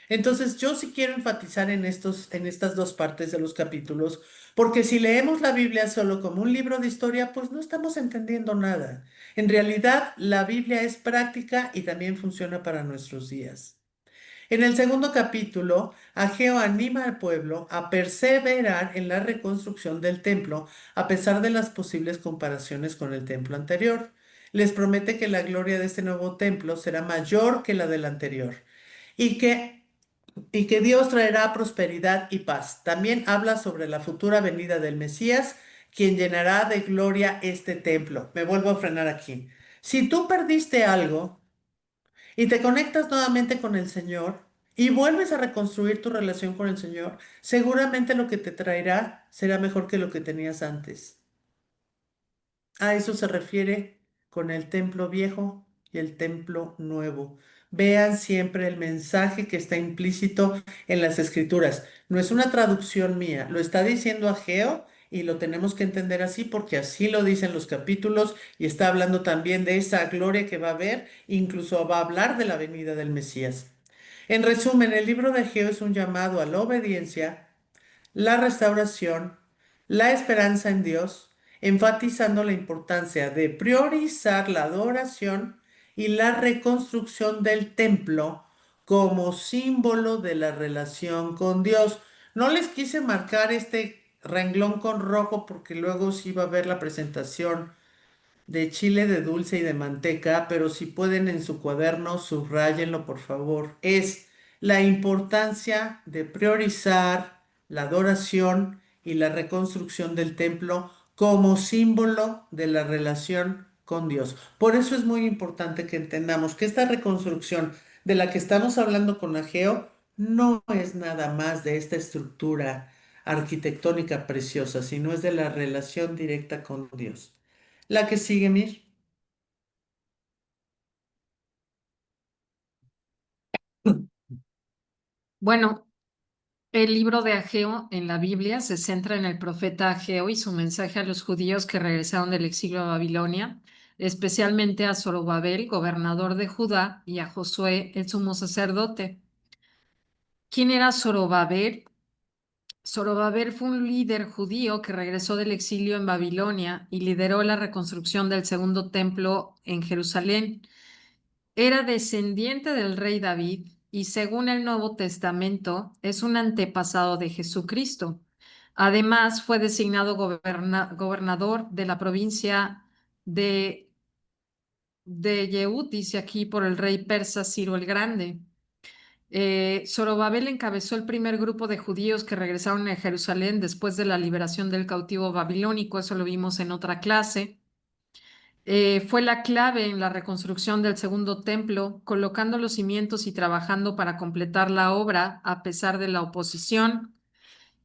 Speaker 2: Entonces, yo sí quiero enfatizar en estas dos partes de los capítulos, porque si leemos la Biblia solo como un libro de historia, pues no estamos entendiendo nada. En realidad, la Biblia es práctica y también funciona para nuestros días. En el segundo capítulo, Ageo anima al pueblo a perseverar en la reconstrucción del templo, a pesar de las posibles comparaciones con el templo anterior. Les promete que la gloria de este nuevo templo será mayor que la del anterior y que Dios traerá prosperidad y paz. También habla sobre la futura venida del Mesías, quien llenará de gloria este templo. Me vuelvo a frenar aquí. Si tú perdiste algo, y te conectas nuevamente con el Señor y vuelves a reconstruir tu relación con el Señor, seguramente lo que te traerá será mejor que lo que tenías antes. A eso se refiere con el templo viejo y el templo nuevo. Vean siempre el mensaje que está implícito en las escrituras. No es una traducción mía, lo está diciendo Ageo y lo tenemos que entender así porque así lo dicen los capítulos y está hablando también de esa gloria que va a haber, incluso va a hablar de la venida del Mesías. En resumen, el libro de Ageo es un llamado a la obediencia, la restauración, la esperanza en Dios, enfatizando la importancia de priorizar la adoración y la reconstrucción del templo como símbolo de la relación con Dios. No les quise marcar este renglón con rojo porque luego sí va a ver la presentación de chile de dulce y de manteca, pero si pueden en su cuaderno, subrayenlo por favor. Es la importancia de priorizar la adoración y la reconstrucción del templo como símbolo de la relación con Dios. Por eso es muy importante que entendamos que esta reconstrucción de la que estamos hablando con Ageo no es nada más de esta estructura arquitectónica preciosa, sino es de la relación directa con Dios. La que sigue, Mir.
Speaker 1: Bueno, el libro de Ageo en la Biblia se centra en el profeta Ageo y su mensaje a los judíos que regresaron del exilio a Babilonia, especialmente a Zorobabel, gobernador de Judá, y a Josué, el sumo sacerdote. ¿Quién era Zorobabel? Zorobabel fue un líder judío que regresó del exilio en Babilonia y lideró la reconstrucción del segundo templo en Jerusalén. Era descendiente del rey David y según el Nuevo Testamento es un antepasado de Jesucristo. Además, fue designado gobernador de la provincia de, de Yehud, dice aquí, por el rey persa Ciro el Grande. Zorobabel encabezó el primer grupo de judíos que regresaron a Jerusalén después de la liberación del cautivo babilónico, eso lo vimos en otra clase. Fue la clave en la reconstrucción del segundo templo, colocando los cimientos y trabajando para completar la obra a pesar de la oposición.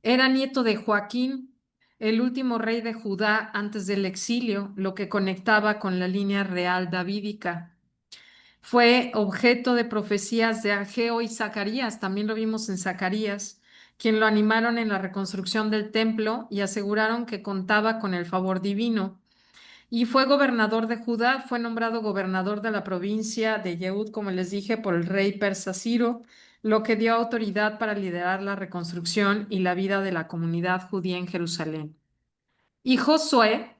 Speaker 1: Era nieto de Joaquín, el último rey de Judá antes del exilio, lo que conectaba con la línea real davídica. Fue objeto de profecías de Ageo y Zacarías, también lo vimos en Zacarías, quien lo animaron en la reconstrucción del templo y aseguraron que contaba con el favor divino. Y fue gobernador de Judá, fue nombrado gobernador de la provincia de Yehud, como les dije, por el rey persa Ciro, lo que dio autoridad para liderar la reconstrucción y la vida de la comunidad judía en Jerusalén. Y Josué,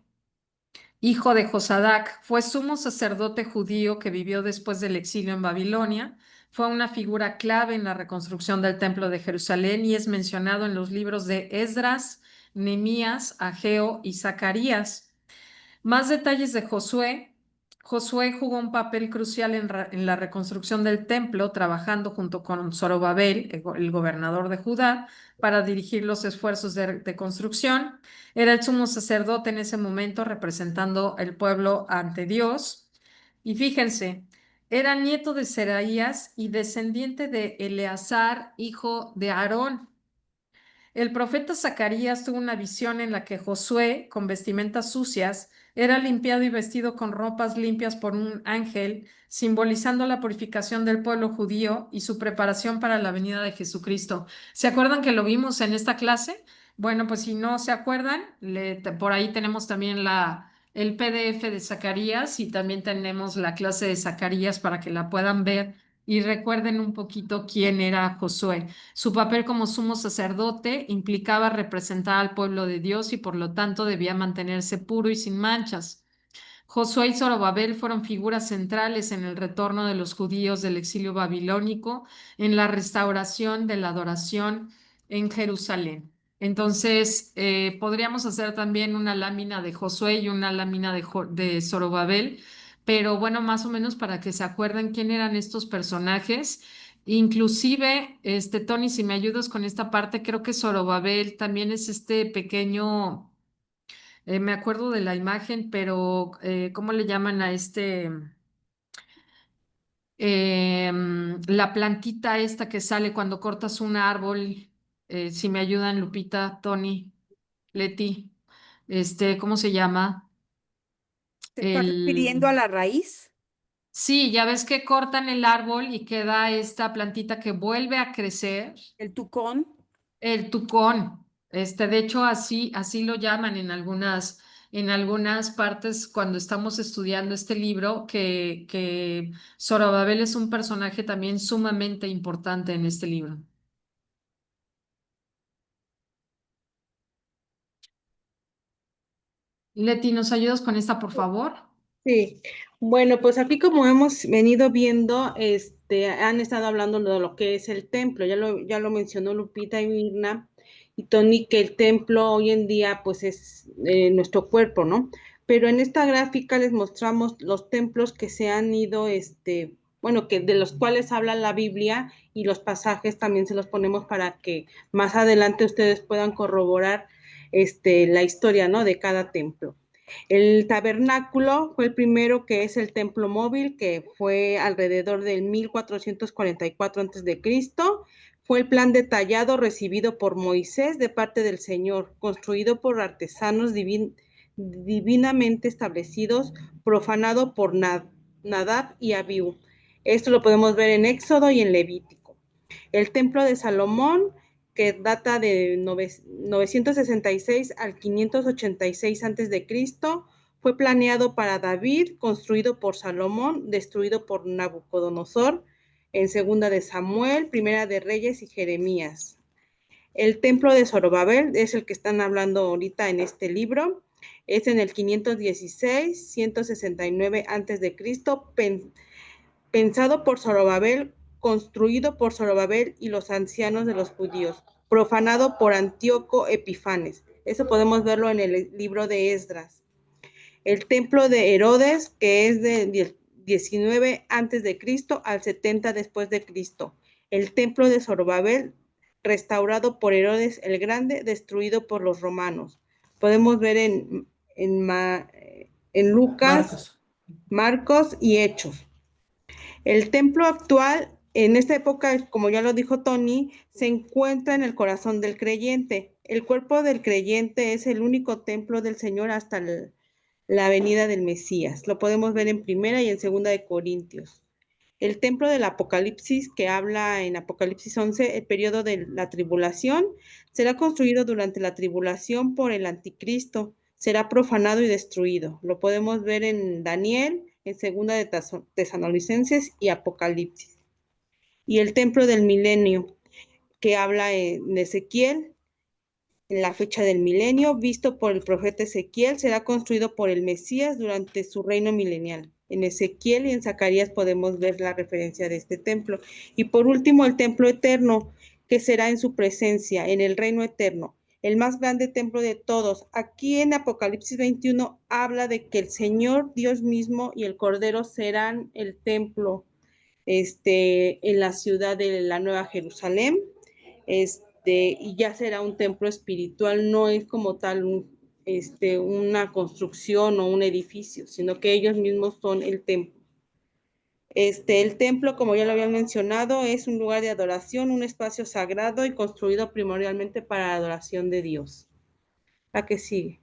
Speaker 1: hijo de Josadac, fue sumo sacerdote judío que vivió después del exilio en Babilonia. Fue una figura clave en la reconstrucción del templo de Jerusalén y es mencionado en los libros de Esdras, Nehemías, Ageo y Zacarías. Más detalles de Josué. Josué jugó un papel crucial en la reconstrucción del templo, trabajando junto con Zorobabel, el gobernador de Judá, para dirigir los esfuerzos de construcción. Era el sumo sacerdote en ese momento, representando el pueblo ante Dios. Y fíjense, era nieto de Seraías y descendiente de Eleazar, hijo de Aarón. El profeta Zacarías tuvo una visión en la que Josué, con vestimentas sucias, era limpiado y vestido con ropas limpias por un ángel, simbolizando la purificación del pueblo judío y su preparación para la venida de Jesucristo. ¿Se acuerdan que lo vimos en esta clase? Bueno, pues si no se acuerdan, por ahí tenemos también el PDF de Zacarías y también tenemos la clase de Zacarías para que la puedan ver y recuerden un poquito quién era Josué. Su papel como sumo sacerdote implicaba representar al pueblo de Dios y por lo tanto debía mantenerse puro y sin manchas. Josué y Zorobabel fueron figuras centrales en el retorno de los judíos del exilio babilónico, en la restauración de la adoración en Jerusalén. Entonces, podríamos hacer también una lámina de Josué y una lámina de Zorobabel, pero bueno, más o menos para que se acuerden quién eran estos personajes. Inclusive, Tony, si me ayudas con esta parte, creo que Zorobabel también es este pequeño, me acuerdo de la imagen, pero ¿cómo le llaman a la plantita esta que sale cuando cortas un árbol? Si me ayudan, Lupita, Tony, Leti, ¿cómo se llama?
Speaker 3: ¿Te estás refiriendo a
Speaker 1: El...
Speaker 3: la raíz?
Speaker 1: Sí, ya ves que cortan el árbol y queda esta plantita que vuelve a crecer.
Speaker 3: El tucón.
Speaker 1: El tucón, de hecho así lo llaman en algunas partes cuando estamos estudiando este libro, que Zorobabel es un personaje también sumamente importante en este libro. Leti, ¿nos ayudas con esta, por favor?
Speaker 4: Sí, bueno, pues aquí como hemos venido viendo, han estado hablando de lo que es el templo, ya lo mencionó Lupita y Mirna y Tony, que el templo hoy en día pues es nuestro cuerpo, ¿no? Pero en esta gráfica les mostramos los templos que se han ido, bueno, que de los cuales habla la Biblia y los pasajes también se los ponemos para que más adelante ustedes puedan corroborar, la historia, ¿no? De cada templo. El tabernáculo fue el primero, que es el templo móvil, que fue alrededor del 1444 a.C. Fue el plan detallado recibido por Moisés de parte del Señor, construido por artesanos divinamente establecidos, profanado por Nadab y Abiú. Esto lo podemos ver en Éxodo y en Levítico. El templo de Salomón, que data de 966 al 586 a.C., fue planeado para David, construido por Salomón, destruido por Nabucodonosor, en Segunda de Samuel, Primera de Reyes y Jeremías. El templo de Zorobabel es el que están hablando ahorita en este libro. Es en el 516, 169 a.C., pensado por Zorobabel, construido por Zorobabel y los ancianos de los judíos, profanado por Antíoco Epifanes. Eso podemos verlo en el libro de Esdras. El templo de Herodes, que es de 19 antes de Cristo al 70 después de Cristo. El templo de Zorobabel, restaurado por Herodes el Grande, destruido por los romanos. Podemos ver en Lucas, Marcos y Hechos. El templo actual, en esta época, como ya lo dijo Tony, se encuentra en el corazón del creyente. El cuerpo del creyente es el único templo del Señor hasta la venida del Mesías. Lo podemos ver en Primera y en Segunda de Corintios. El templo del Apocalipsis, que habla en Apocalipsis 11, el periodo de la tribulación, será construido durante la tribulación por el anticristo, será profanado y destruido. Lo podemos ver en Daniel, en Segunda de Tesalonicenses y Apocalipsis. Y el templo del milenio, que habla en Ezequiel, en la fecha del milenio, visto por el profeta Ezequiel, será construido por el Mesías durante su reino milenial. En Ezequiel y en Zacarías podemos ver la referencia de este templo. Y por último, el templo eterno, que será en su presencia, en el reino eterno. el más grande templo de todos. Aquí en Apocalipsis 21 habla de que el Señor Dios mismo y el Cordero serán el templo en la ciudad de la Nueva Jerusalén, y ya será un templo espiritual, no es como tal una construcción o un edificio, sino que ellos mismos son el templo. El templo, como ya lo había mencionado, es un lugar de adoración, un espacio sagrado y construido primordialmente para la adoración de Dios. ¿La que sigue?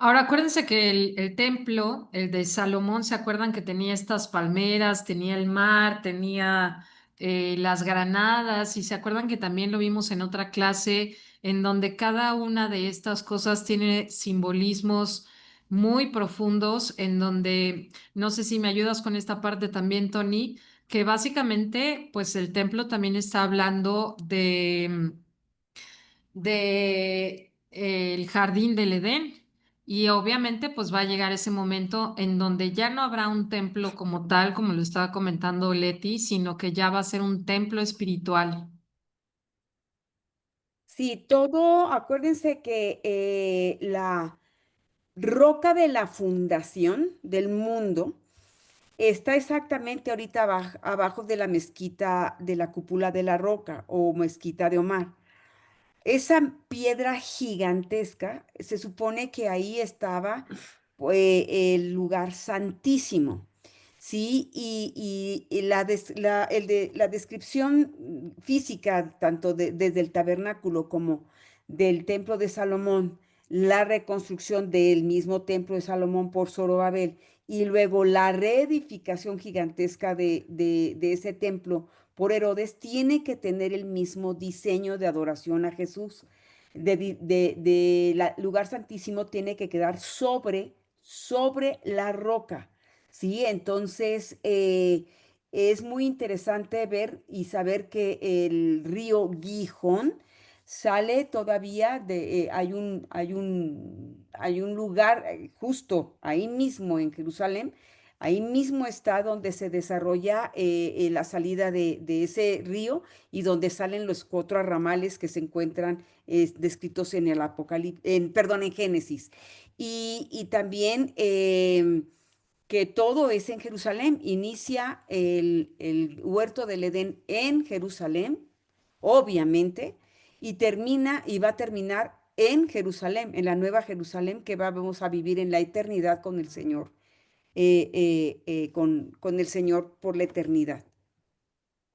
Speaker 1: Ahora acuérdense que el templo, el de Salomón, ¿se acuerdan que tenía estas palmeras, tenía el mar, tenía las granadas? Y se acuerdan que también lo vimos en otra clase en donde cada una de estas cosas tiene simbolismos muy profundos, en donde, no sé si me ayudas con esta parte también, Tony, que básicamente, pues el templo también está hablando de el jardín del Edén. Y obviamente pues va a llegar ese momento en donde ya no habrá un templo como tal, como lo estaba comentando Leti, sino que ya va a ser un templo espiritual.
Speaker 3: Sí, todo, acuérdense que la roca de la fundación del mundo está exactamente ahorita abajo de la mezquita de la cúpula de la roca o mezquita de Omar. Esa piedra gigantesca, se supone que ahí estaba el lugar santísimo, ¿sí? Y la descripción física, tanto desde el tabernáculo como del templo de Salomón, la reconstrucción del mismo templo de Salomón por Zorobabel y luego la reedificación gigantesca de ese templo por Herodes, tiene que tener el mismo diseño de adoración a Jesús. Lugar santísimo tiene que quedar sobre la roca, ¿sí? Entonces, es muy interesante ver y saber que el río Gijón sale todavía hay un lugar justo ahí mismo en Jerusalén. Ahí mismo está donde se desarrolla la salida de ese río y donde salen los cuatro ramales que se encuentran descritos en el Apocalipsis, perdón, en Génesis. Y también que todo es en Jerusalén. Inicia el huerto del Edén en Jerusalén, obviamente, y termina y va a terminar en Jerusalén, en la nueva Jerusalén que vamos a vivir en la eternidad con el Señor, con el Señor por la eternidad.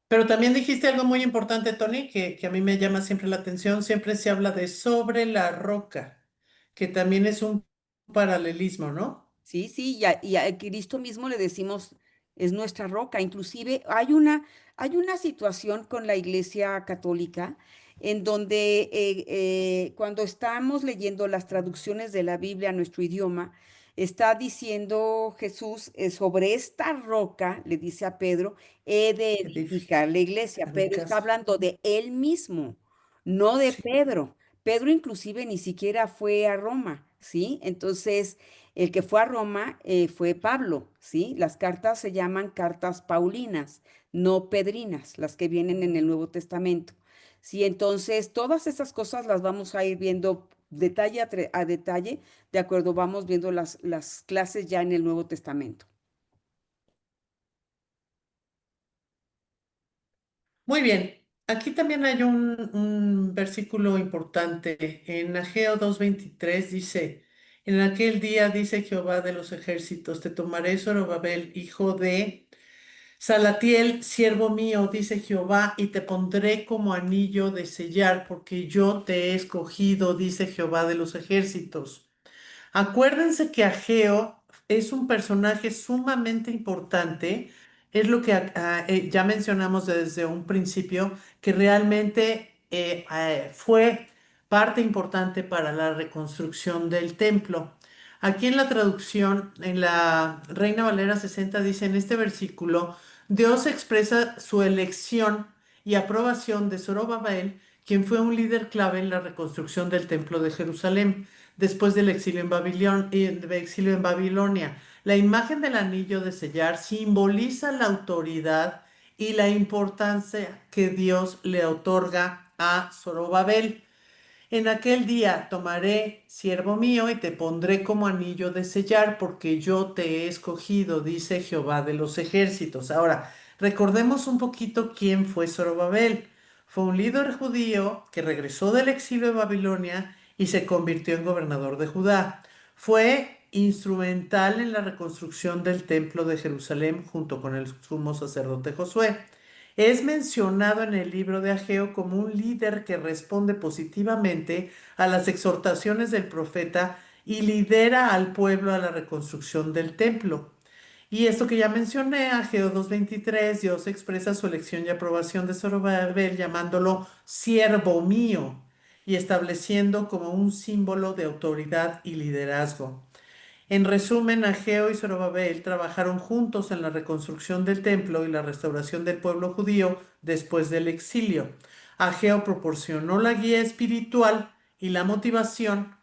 Speaker 2: Pero también dijiste algo muy importante, Tony, que a mí me llama siempre la atención. Siempre se habla de sobre la roca, que también es un paralelismo, ¿no?
Speaker 3: Sí, sí, y a Cristo mismo le decimos, es nuestra roca. Inclusive hay una situación con la Iglesia Católica en donde cuando estamos leyendo las traducciones de la Biblia a nuestro idioma, está diciendo Jesús, sobre esta roca, le dice a Pedro, he de edificar la iglesia,
Speaker 2: Edificar mi
Speaker 3: pero está
Speaker 2: casa.
Speaker 3: hablando de él mismo, no de
Speaker 2: Sí.
Speaker 3: Pedro. Pedro inclusive ni siquiera fue a Roma, ¿sí? Entonces... El que fue a Roma fue Pablo, ¿sí? Las cartas se llaman cartas paulinas, no pedrinas, las que vienen en el Nuevo Testamento. Sí, entonces todas esas cosas las vamos a ir viendo detalle a detalle, de acuerdo, vamos viendo las clases ya en el Nuevo Testamento.
Speaker 2: Muy bien. Aquí también hay un versículo importante. En Ageo 2:23 dice, en aquel día dice Jehová de los ejércitos, te tomaré Zorobabel, hijo de Salatiel, siervo mío, dice Jehová, y te pondré como anillo de sellar, porque yo te he escogido, dice Jehová de los ejércitos. Acuérdense que Ageo es un personaje sumamente importante, es lo que ya mencionamos desde un principio, que realmente fue parte importante para la reconstrucción del templo. Aquí en la traducción, en la Reina Valera 60 dice en este versículo, Dios expresa su elección y aprobación de Zorobabel, quien fue un líder clave en la reconstrucción del templo de Jerusalén después del exilio en Babilonia. La imagen del anillo de sellar simboliza la autoridad y la importancia que Dios le otorga a Zorobabel. En aquel día tomaré, siervo mío, y te pondré como anillo de sellar, porque yo te he escogido, dice Jehová de los ejércitos. Ahora, recordemos un poquito quién fue Zorobabel. Fue un líder judío que regresó del exilio de Babilonia y se convirtió en gobernador de Judá. Fue instrumental en la reconstrucción del templo de Jerusalén junto con el sumo sacerdote Josué. Es mencionado en el libro de Ageo como un líder que responde positivamente a las exhortaciones del profeta y lidera al pueblo a la reconstrucción del templo. Y esto que ya mencioné, Ageo 2:23, Dios expresa su elección y aprobación de Zorobabel llamándolo siervo mío y estableciendo como un símbolo de autoridad y liderazgo. En resumen, Ageo y Zorobabel trabajaron juntos en la reconstrucción del templo y la restauración del pueblo judío después del exilio. Ageo proporcionó la guía espiritual y la motivación,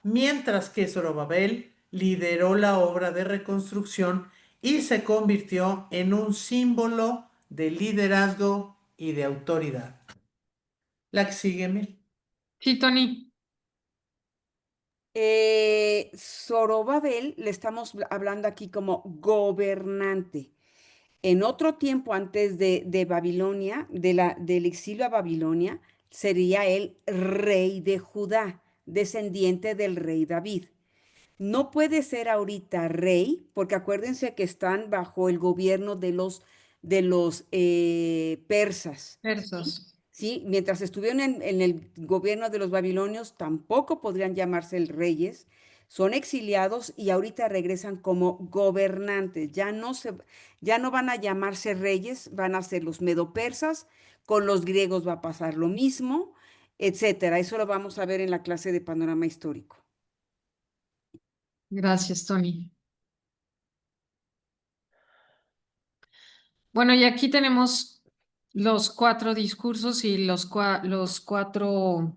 Speaker 2: mientras que Zorobabel lideró la obra de reconstrucción y se convirtió en un símbolo de liderazgo y de autoridad. La que sigue, Mel.
Speaker 1: Sí, Tony.
Speaker 3: Zorobabel le estamos hablando aquí como gobernante. En otro tiempo antes de Babilonia, del exilio a Babilonia, sería el rey de Judá, descendiente del rey David. No puede ser ahorita rey, porque acuérdense que están bajo el gobierno de los persas, ¿sí?
Speaker 1: Versos.
Speaker 3: ¿Sí? Mientras estuvieron en el gobierno de los babilonios, tampoco podrían llamarse el reyes. Son exiliados y ahorita regresan como gobernantes. Ya no van a llamarse reyes, van a ser los medopersas. Con los griegos va a pasar lo mismo, etcétera. Eso lo vamos a ver en la clase de panorama histórico.
Speaker 1: Gracias, Tony. Bueno, y aquí tenemos los cuatro discursos y los cuatro,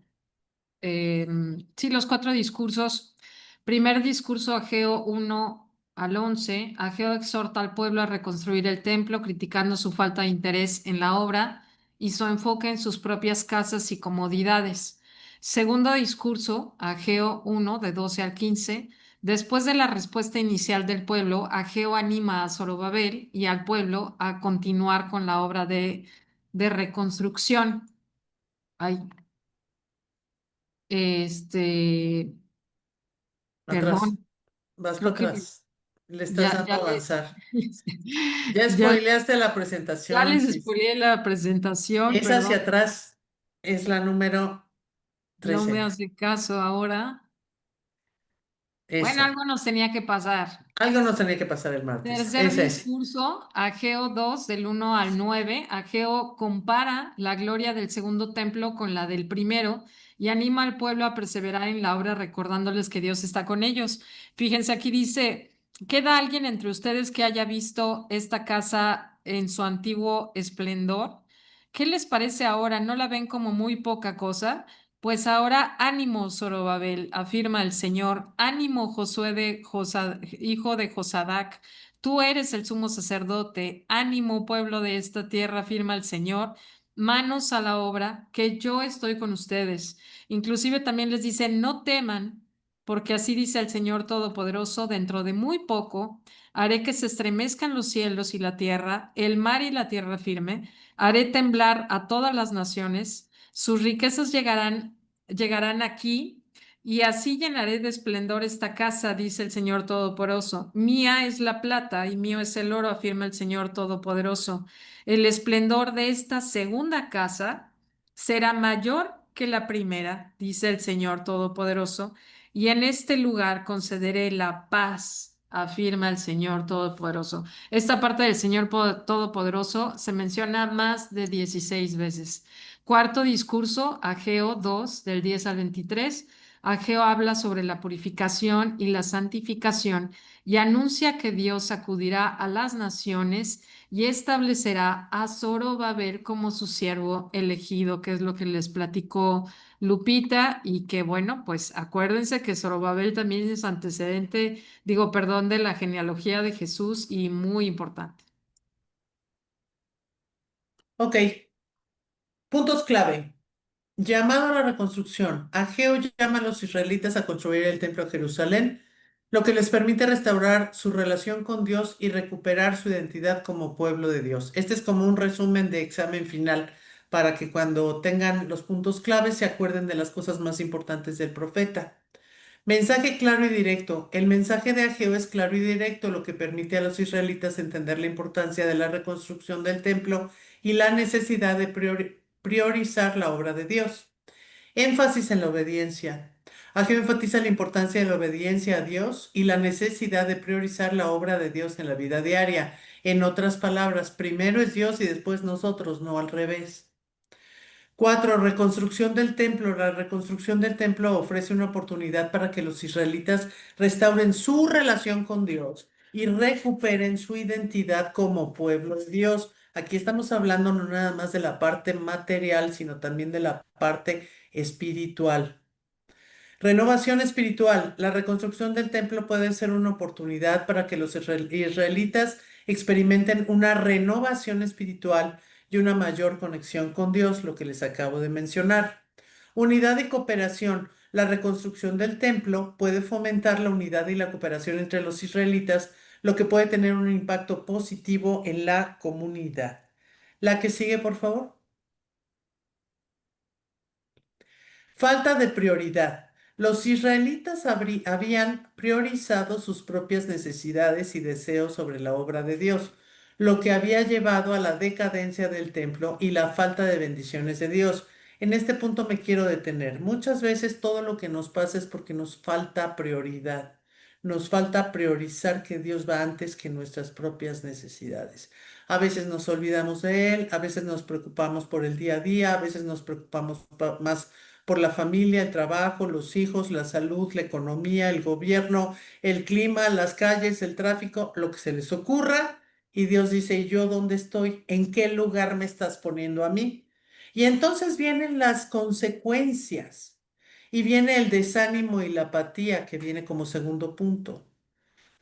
Speaker 1: sí, los cuatro discursos. Primer discurso, Ageo 1 al 11. Ageo exhorta al pueblo a reconstruir el templo, criticando su falta de interés en la obra y su enfoque en sus propias casas y comodidades. Segundo discurso, Ageo 1, de 12 al 15. Después de la respuesta inicial del pueblo, Ageo anima a Zorobabel y al pueblo a continuar con la obra de reconstrucción. Ay, este,
Speaker 2: Atrás,
Speaker 1: perdón,
Speaker 2: vas para
Speaker 1: creo que
Speaker 2: atrás. Le estás
Speaker 1: ya,
Speaker 2: dando
Speaker 1: ya
Speaker 2: a
Speaker 1: le,
Speaker 2: avanzar. Ya
Speaker 1: ya,
Speaker 2: spoileaste la
Speaker 1: ya
Speaker 2: presentación,
Speaker 1: les
Speaker 2: Chris.
Speaker 1: spoileé la presentación,
Speaker 2: Es hacia
Speaker 1: perdón,
Speaker 2: atrás, es la número
Speaker 1: no me
Speaker 2: 13.
Speaker 1: hace caso ahora. Bueno,
Speaker 2: Esa.
Speaker 1: algo nos tenía que pasar.
Speaker 2: Algo nos tenía que pasar el martes.
Speaker 1: Tercer
Speaker 2: Esa es.
Speaker 1: discurso, Ageo 2 del 1 al 9. Ageo compara la gloria del segundo templo con la del primero y anima al pueblo a perseverar en la obra recordándoles que Dios está con ellos. Fíjense, aquí dice, ¿queda alguien entre ustedes que haya visto esta casa en su antiguo esplendor? ¿Qué les parece ahora? ¿No la ven como muy poca cosa? Pues ahora ánimo, Zorobabel, afirma el Señor, ánimo, Josué hijo de Josadac. Tú eres el sumo sacerdote. Ánimo, pueblo de esta tierra, afirma el Señor. Manos a la obra, que yo estoy con ustedes. Inclusive también les dice, no teman, porque así dice el Señor Todopoderoso, dentro de muy poco haré que se estremezcan los cielos y la tierra, el mar y la tierra firme. Haré temblar a todas las naciones. Sus riquezas llegarán aquí y así llenaré de esplendor esta casa, dice el Señor Todopoderoso. Mía es la plata y mío es el oro, afirma el Señor Todopoderoso. El esplendor de esta segunda casa será mayor que la primera, dice el Señor Todopoderoso, y en este lugar concederé la paz, afirma el Señor Todopoderoso. Esta parte del Señor Todopoderoso se menciona más de 16 veces. Cuarto discurso, Ageo 2, del 10 al 23. Ageo habla sobre la purificación y la santificación y anuncia que Dios acudirá a las naciones y establecerá a Zorobabel como su siervo elegido, que es lo que les platicó Lupita, y que bueno, pues acuérdense que Zorobabel también es antecedente, digo, perdón, de la genealogía de Jesús y muy importante.
Speaker 2: Ok. Puntos clave. Llamado a la reconstrucción, Ageo llama a los israelitas a construir el templo de Jerusalén, lo que les permite restaurar su relación con Dios y recuperar su identidad como pueblo de Dios. Este es como un resumen de examen final para que cuando tengan los puntos claves se acuerden de las cosas más importantes del profeta. Mensaje claro y directo. El mensaje de Ageo es claro y directo, lo que permite a los israelitas entender la importancia de la reconstrucción del templo y la necesidad de priorizar la obra de Dios. Énfasis en la obediencia. Ageo enfatiza la importancia de la obediencia a Dios y la necesidad de priorizar la obra de Dios en la vida diaria. En otras palabras, primero es Dios y después nosotros, no al revés. 4. Reconstrucción del templo. La reconstrucción del templo ofrece una oportunidad para que los israelitas restauren su relación con Dios y recuperen su identidad como pueblo de Dios. Aquí estamos hablando no nada más de la parte material, sino también de la parte espiritual. Renovación espiritual. La reconstrucción del templo puede ser una oportunidad para que los israelitas experimenten una renovación espiritual y una mayor conexión con Dios, lo que les acabo de mencionar. Unidad y cooperación. La reconstrucción del templo puede fomentar la unidad y la cooperación entre los israelitas, lo que puede tener un impacto positivo en la comunidad. La que sigue, por favor. Falta de prioridad. Los israelitas habían priorizado sus propias necesidades y deseos sobre la obra de Dios, lo que había llevado a la decadencia del templo y la falta de bendiciones de Dios. En este punto me quiero detener. Muchas veces todo lo que nos pasa es porque nos falta prioridad. Nos falta priorizar que Dios va antes que nuestras propias necesidades. A veces nos olvidamos de Él, a veces nos preocupamos por el día a día, a veces nos preocupamos más por la familia, el trabajo, los hijos, la salud, la economía, el gobierno, el clima, las calles, el tráfico, lo que se les ocurra. Y Dios dice, ¿y yo dónde estoy? ¿En qué lugar me estás poniendo a mí? Y entonces vienen las consecuencias y viene el desánimo y la apatía que viene como segundo punto.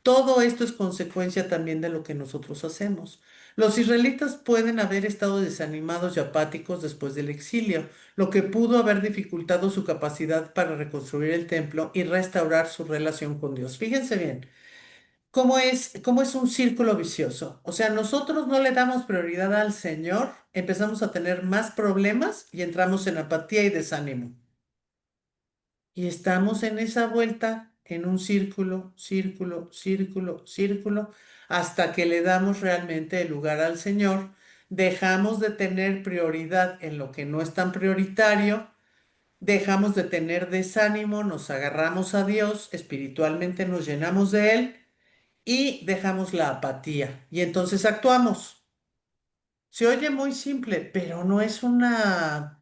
Speaker 2: Todo esto es consecuencia también de lo que nosotros hacemos. Los israelitas pueden haber estado desanimados y apáticos después del exilio, lo que pudo haber dificultado su capacidad para reconstruir el templo y restaurar su relación con Dios. Fíjense bien, cómo es un círculo vicioso. O sea, nosotros no le damos prioridad al Señor, empezamos a tener más problemas y entramos en apatía y desánimo. Y estamos en esa vuelta, en un círculo, círculo, círculo, círculo, hasta que le damos realmente el lugar al Señor, dejamos de tener prioridad en lo que no es tan prioritario, dejamos de tener desánimo, nos agarramos a Dios, espiritualmente nos llenamos de Él y dejamos la apatía. Y entonces actuamos. Se oye muy simple, pero no es una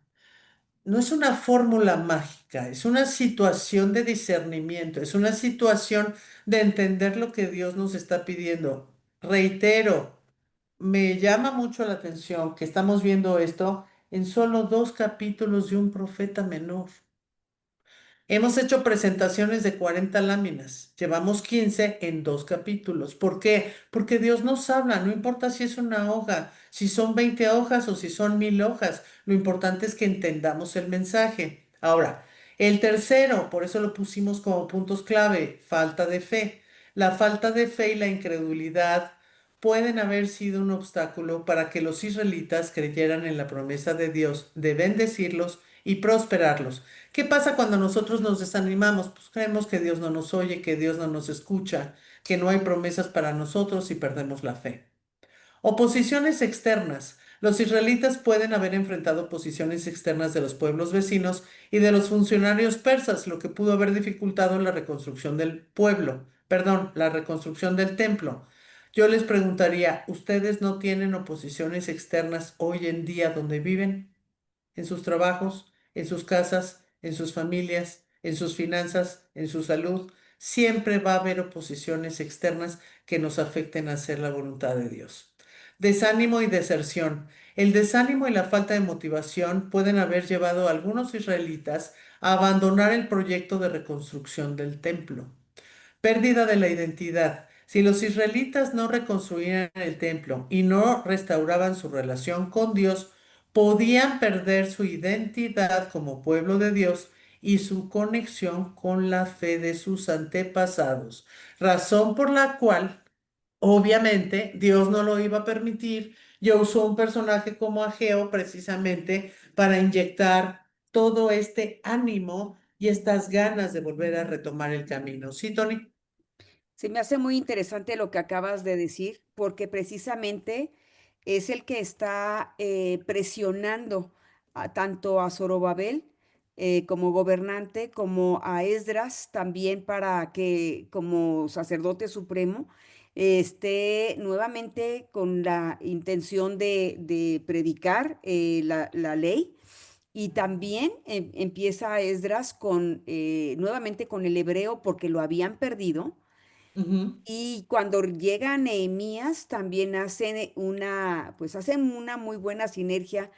Speaker 2: fórmula mágica, es una situación de discernimiento, es una situación de entender lo que Dios nos está pidiendo. Reitero, me llama mucho la atención que estamos viendo esto en solo 2 capítulos de un profeta menor. Hemos hecho presentaciones de 40 láminas, llevamos 15 en 2 capítulos. ¿Por qué? Porque Dios nos habla, no importa si es una hoja, si son 20 hojas o si son 1000 hojas, lo importante es que entendamos el mensaje. Ahora, el tercero, por eso lo pusimos como puntos clave, falta de fe. La falta de fe y la incredulidad pueden haber sido un obstáculo para que los israelitas creyeran en la promesa de Dios de bendecirlos y prosperarlos. ¿Qué pasa cuando nosotros nos desanimamos? Pues creemos que Dios no nos oye, que Dios no nos escucha, que no hay promesas para nosotros y perdemos la fe. Oposiciones externas. Los israelitas pueden haber enfrentado oposiciones externas de los pueblos vecinos y de los funcionarios persas, lo que pudo haber dificultado la reconstrucción del pueblo, perdón, la reconstrucción del templo. Yo les preguntaría, ¿ustedes no tienen oposiciones externas hoy en día donde viven? En sus trabajos, en sus casas, en sus familias, en sus finanzas, en su salud. Siempre va a haber oposiciones externas que nos afecten a hacer la voluntad de Dios. Desánimo y deserción. El desánimo y la falta de motivación pueden haber llevado a algunos israelitas a abandonar el proyecto de reconstrucción del templo. Pérdida de la identidad. Si los israelitas no reconstruían el templo y no restauraban su relación con Dios, podían perder su identidad como pueblo de Dios y su conexión con la fe de sus antepasados, razón por la cual, obviamente, Dios no lo iba a permitir. Yo usó un personaje como Ageo precisamente para inyectar todo este ánimo y estas ganas de volver a retomar el camino. ¿Sí, Tony?
Speaker 3: Se me hace muy interesante lo que acabas de decir, porque precisamente es el que está presionando tanto a Zorobabel como gobernante, como a Esdras también para que como sacerdote supremo esté nuevamente con la intención de predicar la ley. Y también empieza Esdras con nuevamente con el hebreo porque lo habían perdido,
Speaker 2: Ujú.
Speaker 3: y cuando llega Nehemías, también hacen pues hacen una muy buena sinergia,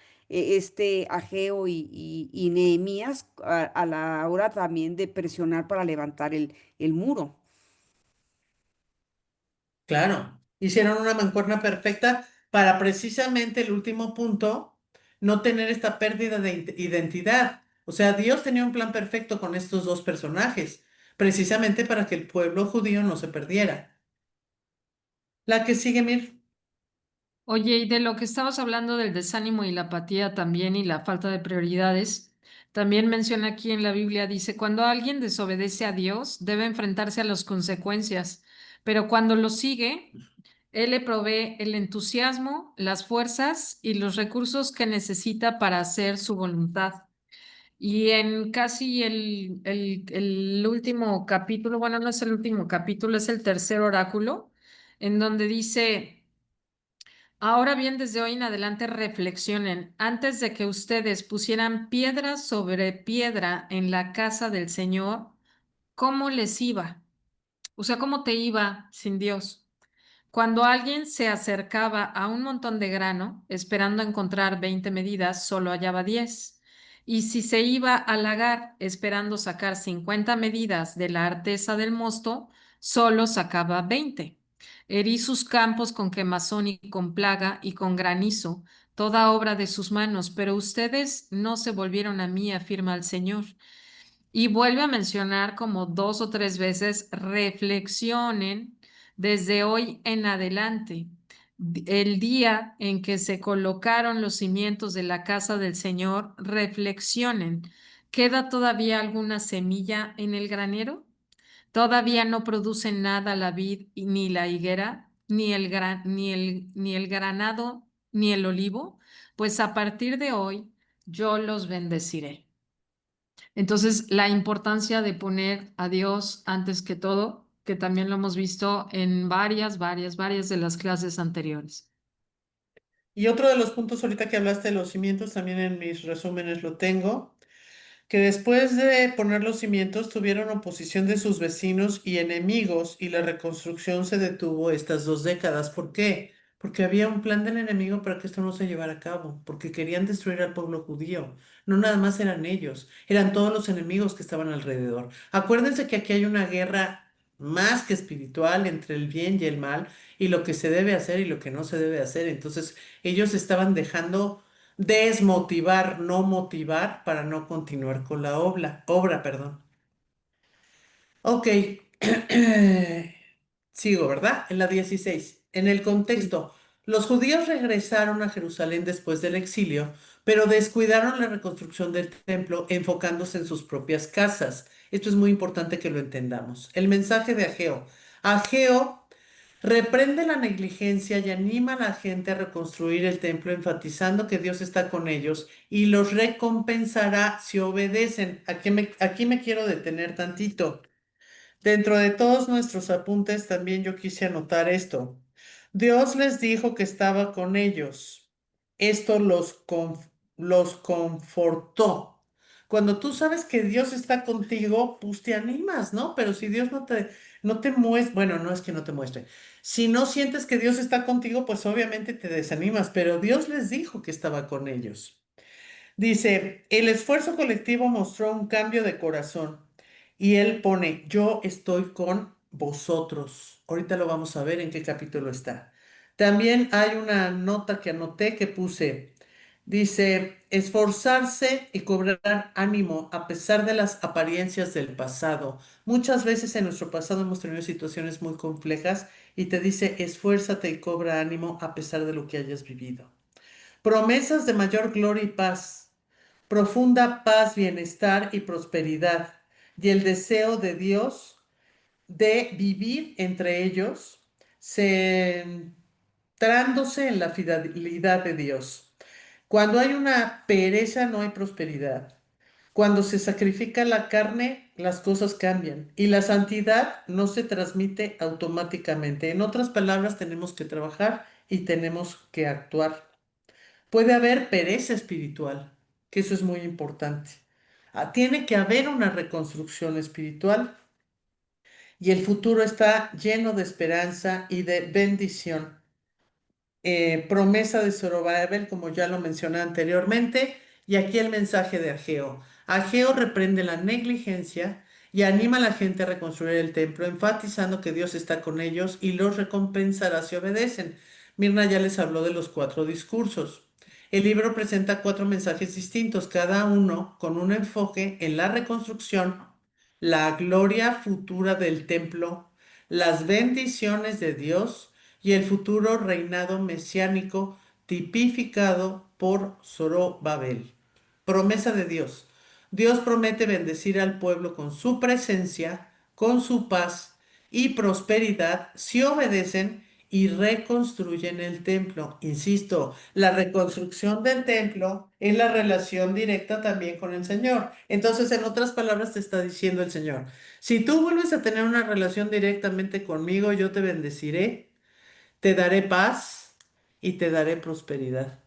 Speaker 3: Ageo y Nehemías, a la hora también de presionar para levantar el muro.
Speaker 2: Claro, hicieron una mancuerna perfecta para precisamente el último punto, no tener esta pérdida de identidad. O sea, Dios tenía un plan perfecto con estos dos personajes, precisamente para que el pueblo judío no se perdiera. La que sigue, Mir.
Speaker 1: Oye, y de lo que estabas hablando del desánimo y la apatía también y la falta de prioridades, también menciona aquí en la Biblia, dice, cuando alguien desobedece a Dios, debe enfrentarse a las consecuencias, pero cuando lo sigue, Él le provee el entusiasmo, las fuerzas y los recursos que necesita para hacer su voluntad. Y en casi el último capítulo, bueno, no es el último capítulo, es el tercer oráculo, en donde dice... Ahora bien, desde hoy en adelante reflexionen, antes de que ustedes pusieran piedra sobre piedra en la casa del Señor, ¿cómo les iba? O sea, ¿cómo te iba sin Dios? Cuando alguien se acercaba a un montón de grano, esperando encontrar 20 medidas, solo hallaba 10. Y si se iba al lagar esperando sacar 50 medidas de la arteza del mosto, solo sacaba 20. Herí sus campos con quemazón y con plaga y con granizo, toda obra de sus manos, pero ustedes no se volvieron a mí, afirma el Señor. Y vuelve a mencionar como dos o tres veces, reflexionen desde hoy en adelante. El día en que se colocaron los cimientos de la casa del Señor, reflexionen. ¿Queda todavía alguna semilla en el granero? ¿Todavía no produce nada la vid ni la higuera, ni el granado, ni el olivo? Pues a partir de hoy yo los bendeciré. Entonces, la importancia de poner a Dios antes que todo, que también lo hemos visto en varias de las clases anteriores.
Speaker 2: Y otro de los puntos ahorita que hablaste de los cimientos, también en mis resúmenes lo tengo, que después de poner los cimientos tuvieron oposición de sus vecinos y enemigos y la reconstrucción se detuvo estas 2 décadas. ¿Por qué? Porque había un plan del enemigo para que esto no se llevara a cabo, porque querían destruir al pueblo judío. No nada más eran ellos, eran todos los enemigos que estaban alrededor. Acuérdense que aquí hay una guerra más que espiritual entre el bien y el mal y lo que se debe hacer y lo que no se debe hacer. Entonces, ellos estaban dejando desmotivar, no motivar para no continuar con la obra, perdón. Ok, sigo, ¿verdad? En la 16. En el
Speaker 4: Sí.
Speaker 2: contexto, los judíos regresaron a Jerusalén después del exilio, pero descuidaron la reconstrucción del templo enfocándose en sus propias casas. Esto es muy importante que lo entendamos. El mensaje de Ageo. Ageo reprende la negligencia y anima a la gente a reconstruir el templo, enfatizando que Dios está con ellos y los recompensará si obedecen. Aquí me quiero detener tantito. Dentro de todos nuestros apuntes también yo quise anotar esto. Dios les dijo que estaba con ellos. Esto los confortó. Cuando tú sabes que Dios está contigo, pues te animas, ¿no? Pero si Dios no te muestra, bueno, no es que no te muestre. Si no sientes que Dios está contigo, pues obviamente te desanimas, pero Dios les dijo que estaba con ellos. Dice, el esfuerzo colectivo mostró un cambio de corazón y él pone, yo estoy con vosotros. Ahorita lo vamos a ver en qué capítulo está. También hay una nota que anoté que puse, Dice, esforzarse y cobrar ánimo a pesar de las apariencias del pasado. Muchas veces en nuestro pasado hemos tenido situaciones muy complejas y te dice, esfuérzate y cobra ánimo a pesar de lo que hayas vivido. Promesas de mayor gloria y paz, profunda paz, bienestar y prosperidad, y el deseo de Dios de vivir entre ellos, centrándose en la fidelidad de Dios. Cuando hay una pereza, no hay prosperidad. Cuando se sacrifica la carne, las cosas cambian y la santidad no se transmite automáticamente. En otras palabras, tenemos que trabajar y tenemos que actuar. Puede haber pereza espiritual, que eso es muy importante. Tiene que haber una reconstrucción espiritual y el futuro está lleno de esperanza y de bendición. Promesa de Zorobabel, como ya lo mencioné anteriormente, y aquí el mensaje de Ageo. Ageo reprende la negligencia y anima a la gente a reconstruir el templo, enfatizando que Dios está con ellos y los recompensará si obedecen. Mirna ya les habló de los 4 discursos. El libro presenta 4 mensajes distintos, cada uno con un enfoque en la reconstrucción, la gloria futura del templo, las bendiciones de Dios y el futuro reinado mesiánico tipificado por Zorobabel. Promesa de Dios. Dios promete bendecir al pueblo con su presencia, con su paz y prosperidad si obedecen y reconstruyen el templo. Insisto, la reconstrucción del templo es la relación directa también con el Señor. Entonces, en otras palabras, te está diciendo el Señor, si tú vuelves a tener una relación directamente conmigo, yo te bendeciré, te daré paz y te daré prosperidad.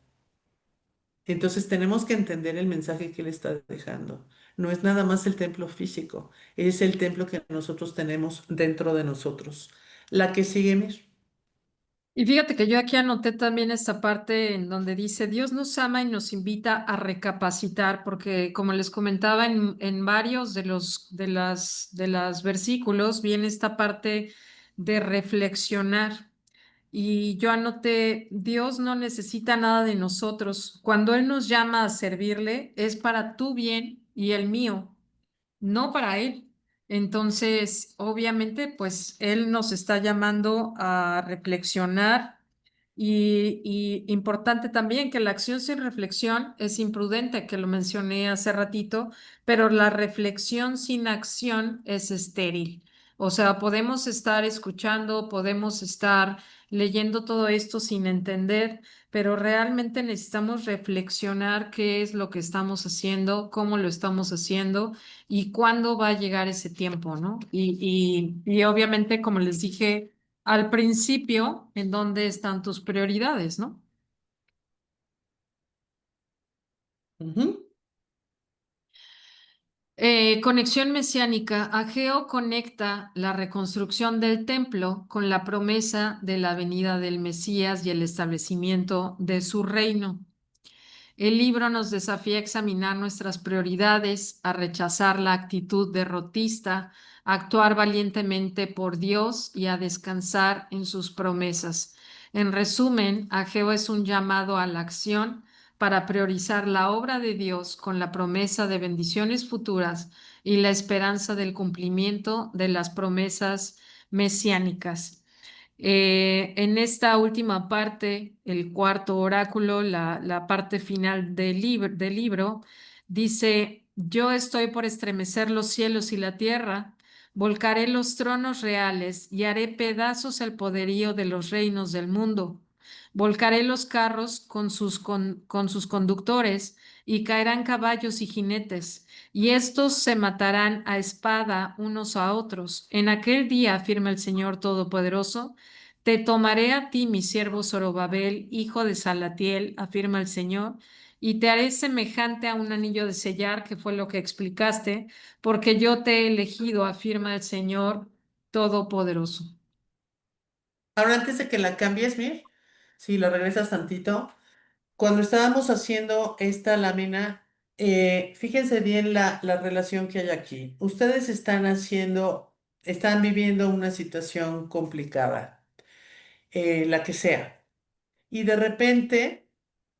Speaker 2: Entonces tenemos que entender el mensaje que Él está dejando. No es nada más el templo físico, es el templo que nosotros tenemos dentro de nosotros. La que sigue, Mir.
Speaker 1: Y fíjate que yo aquí anoté también esta parte en donde dice, Dios nos ama y nos invita a recapacitar, porque como les comentaba en varios de las versículos, viene esta parte de reflexionar. Y yo anoté, Dios no necesita nada de nosotros. Cuando Él nos llama a servirle, es para tu bien y el mío, no para Él. Entonces, obviamente, pues Él nos está llamando a reflexionar y importante también que la acción sin reflexión es imprudente, que lo mencioné hace ratito, pero la reflexión sin acción es estéril. O sea, podemos estar escuchando, podemos estar leyendo todo esto sin entender, pero realmente necesitamos reflexionar qué es lo que estamos haciendo, cómo lo estamos haciendo y cuándo va a llegar ese tiempo, ¿no? Y obviamente, como les dije al principio, ¿en dónde están tus prioridades, no?
Speaker 2: Ujú.
Speaker 1: Conexión mesiánica. Ageo conecta la reconstrucción del templo con la promesa de la venida del Mesías y el establecimiento de su reino. El libro nos desafía a examinar nuestras prioridades, a rechazar la actitud derrotista, a actuar valientemente por Dios y a descansar en sus promesas. En resumen, Ageo es un llamado a la acción para priorizar la obra de Dios con la promesa de bendiciones futuras y la esperanza del cumplimiento de las promesas mesiánicas. En esta última parte, el cuarto oráculo, la parte final del libro, dice, yo estoy por estremecer los cielos y la tierra, volcaré los tronos reales y haré pedazos el poderío de los reinos del mundo. Volcaré los carros con sus conductores y caerán caballos y jinetes, y estos se matarán a espada unos a otros. En aquel día, afirma el Señor Todopoderoso, te tomaré a ti, mi siervo Zorobabel, hijo de Salatiel, afirma el Señor, y te haré semejante a un anillo de sellar, que fue lo que explicaste, porque yo te he elegido, afirma el Señor Todopoderoso.
Speaker 2: Ahora, antes de que la cambies, Mir, si lo regresas tantito, cuando estábamos haciendo esta lámina, fíjense bien la relación que hay aquí. Ustedes están viviendo una situación complicada, la que sea, y de repente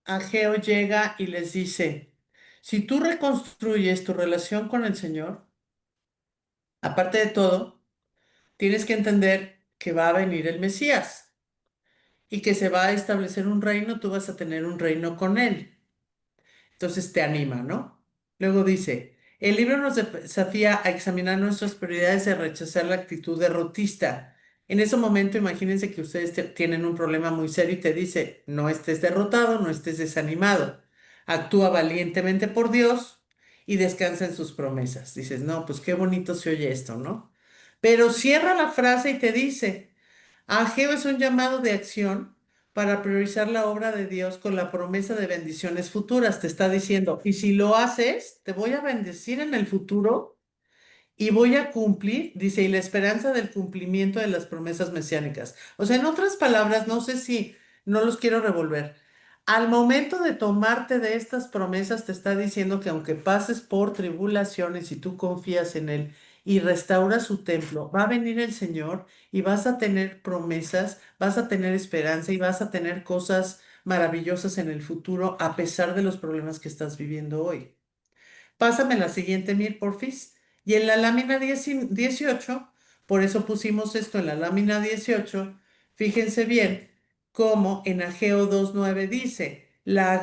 Speaker 2: Ageo llega y les dice, si tú reconstruyes tu relación con el Señor, aparte de todo, tienes que entender que va a venir el Mesías y que se va a establecer un reino, tú vas a tener un reino con él. Entonces te anima, ¿no? Luego dice, el libro nos desafía a examinar nuestras prioridades y a rechazar la actitud derrotista. En ese momento, imagínense que ustedes tienen un problema muy serio y te dice, no estés derrotado, no estés desanimado. Actúa valientemente por Dios y descansa en sus promesas. Dices, no, pues qué bonito se oye esto, ¿no? Pero cierra la frase y te dice, Ageo es un llamado de acción para priorizar la obra de Dios con la promesa de bendiciones futuras. Te está diciendo, y si lo haces, te voy a bendecir en el futuro y voy a cumplir, dice, y la esperanza del cumplimiento de las promesas mesiánicas. O sea, en otras palabras, no sé si no los quiero revolver. Al momento de tomarte de estas promesas, te está diciendo que aunque pases por tribulaciones y tú confías en Él y restauras su templo, va a venir el Señor y vas a tener promesas, vas a tener esperanza y vas a tener cosas maravillosas en el futuro a pesar de los problemas que estás viviendo hoy. Pásame la siguiente, Mir, porfis. Y en la lámina 18, por eso pusimos esto en la lámina 18, fíjense bien cómo en Ageo 2:9 dice, la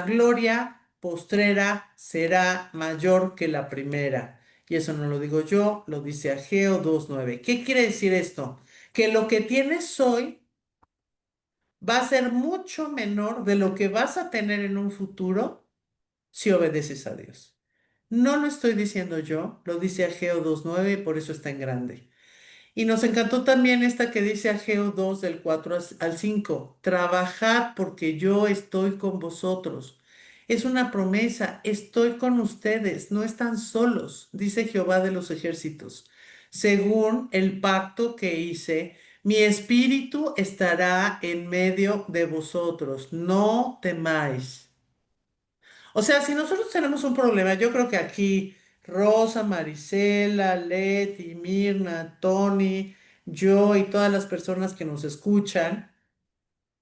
Speaker 2: gloria postrera será mayor que la primera. Y eso no lo digo yo, lo dice Ageo 2:9. ¿Qué quiere decir esto? Que lo que tienes hoy va a ser mucho menor de lo que vas a tener en un futuro si obedeces a Dios. No lo estoy diciendo yo, lo dice Ageo 2:9 y por eso está en grande. Y nos encantó también esta que dice Ageo 2 del 4 al 5. Trabajad porque yo estoy con vosotros. Es una promesa, estoy con ustedes, no están solos, dice Jehová de los ejércitos. Según el pacto que hice, mi espíritu estará en medio de vosotros, no temáis. O sea, si nosotros tenemos un problema, yo creo que aquí Rosa, Marisela, Leti, Mirna, Tony, yo y todas las personas que nos escuchan,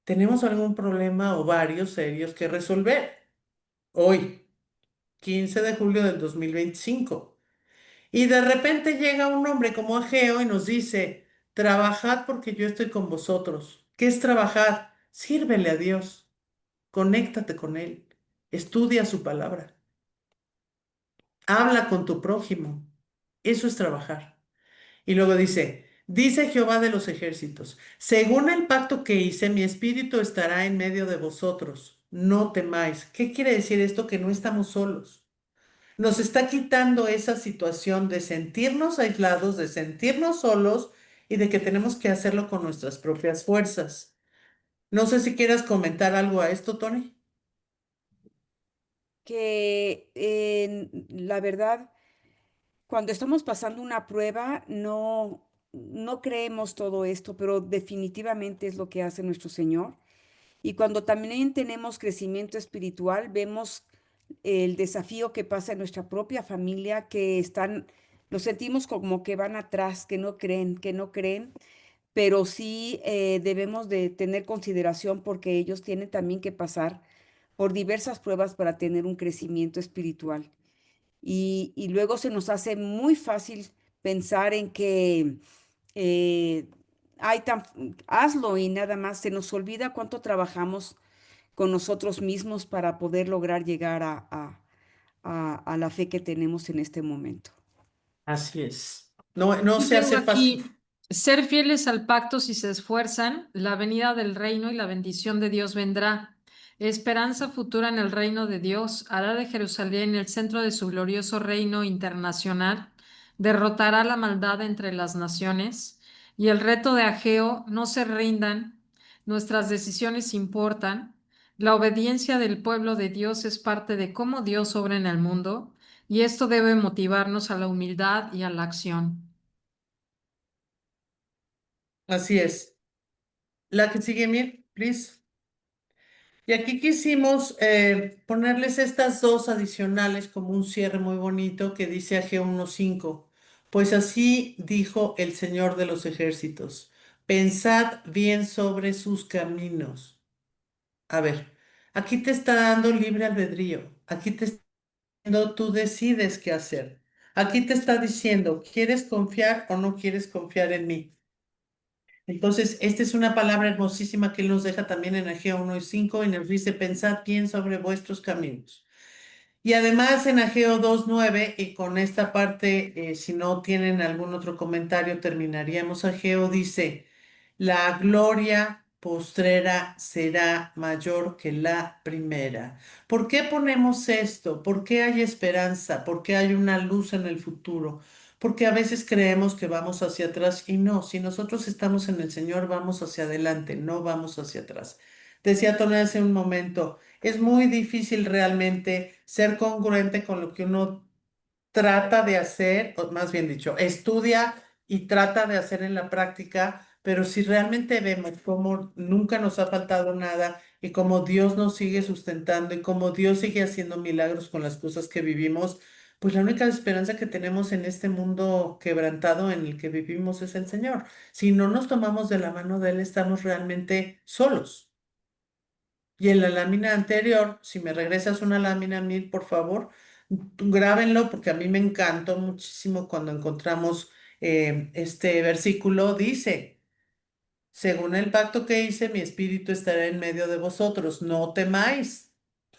Speaker 2: tenemos algún problema o varios serios que resolver. Hoy, 15 de julio del 2025. Y de repente llega un hombre como Ageo y nos dice, trabajad porque yo estoy con vosotros. ¿Qué es trabajar? Sírvele a Dios, conéctate con Él, estudia su palabra. Habla con tu prójimo. Eso es trabajar. Y luego dice Jehová de los ejércitos, según el pacto que hice, mi espíritu estará en medio de vosotros. No temáis. ¿Qué quiere decir esto? Que no estamos solos. Nos está quitando esa situación de sentirnos aislados, de sentirnos solos y de que tenemos que hacerlo con nuestras propias fuerzas. No sé si quieras comentar algo a esto, Tony.
Speaker 3: Que la verdad, cuando estamos pasando una prueba, no creemos todo esto, pero definitivamente es lo que hace nuestro Señor. Y cuando también tenemos crecimiento espiritual, vemos el desafío que pasa en nuestra propia familia, que están, los sentimos como que van atrás, que no creen, pero sí debemos de tener consideración porque ellos tienen también que pasar por diversas pruebas para tener un crecimiento espiritual. Y luego se nos hace muy fácil pensar en que eh, hazlo y nada más. Se nos olvida cuánto trabajamos con nosotros mismos para poder lograr llegar a la fe que tenemos en este momento.
Speaker 2: Así es. No, no
Speaker 1: Yo
Speaker 2: se
Speaker 1: tengo
Speaker 2: hace fácil.
Speaker 1: aquí, ser fieles al pacto si se esfuerzan, la venida del reino y la bendición de Dios vendrá. Esperanza futura en el reino de Dios hará de Jerusalén el centro de su glorioso reino internacional, derrotará la maldad entre las naciones y el reto de Ageo, no se rindan, nuestras decisiones importan, la obediencia del pueblo de Dios es parte de cómo Dios obra en el mundo y esto debe motivarnos a la humildad y a la acción.
Speaker 2: Así es. La que sigue, Mir, please. Y aquí quisimos ponerles estas dos adicionales como un cierre muy bonito que dice Ageo 1:5. Pues así dijo el Señor de los ejércitos, pensad bien sobre sus caminos. A ver, Aquí te está dando libre albedrío. Aquí te está diciendo, tú decides qué hacer. Aquí te está diciendo, ¿quieres confiar o no quieres confiar en mí? Entonces, esta es una palabra hermosísima que Él nos deja también en Ageo 1:5 y nos dice, pensad bien sobre vuestros caminos. Y además en Ageo 2:9, y con esta parte, si no tienen algún otro comentario, terminaríamos. Ageo dice, la gloria postrera será mayor que la primera. ¿Por qué ponemos esto? ¿Por qué hay esperanza? ¿Por qué hay una luz en el futuro? Porque a veces creemos que vamos hacia atrás y no, si nosotros estamos en el Señor, vamos hacia adelante, no vamos hacia atrás. Decía Tony hace un momento, es muy difícil realmente ser congruente con lo que uno trata de hacer, o más bien dicho, estudia y trata de hacer en la práctica, pero si realmente vemos cómo nunca nos ha faltado nada y cómo Dios nos sigue sustentando y cómo Dios sigue haciendo milagros con las cosas que vivimos, pues la única esperanza que tenemos en este mundo quebrantado en el que vivimos es el Señor. Si no nos tomamos de la mano de Él, estamos realmente solos. Y en la lámina anterior, si me regresas una lámina 1000, por favor, grábenlo porque a mí me encantó muchísimo cuando encontramos este versículo. Dice, según el pacto que hice, mi espíritu estará en medio de vosotros. No temáis.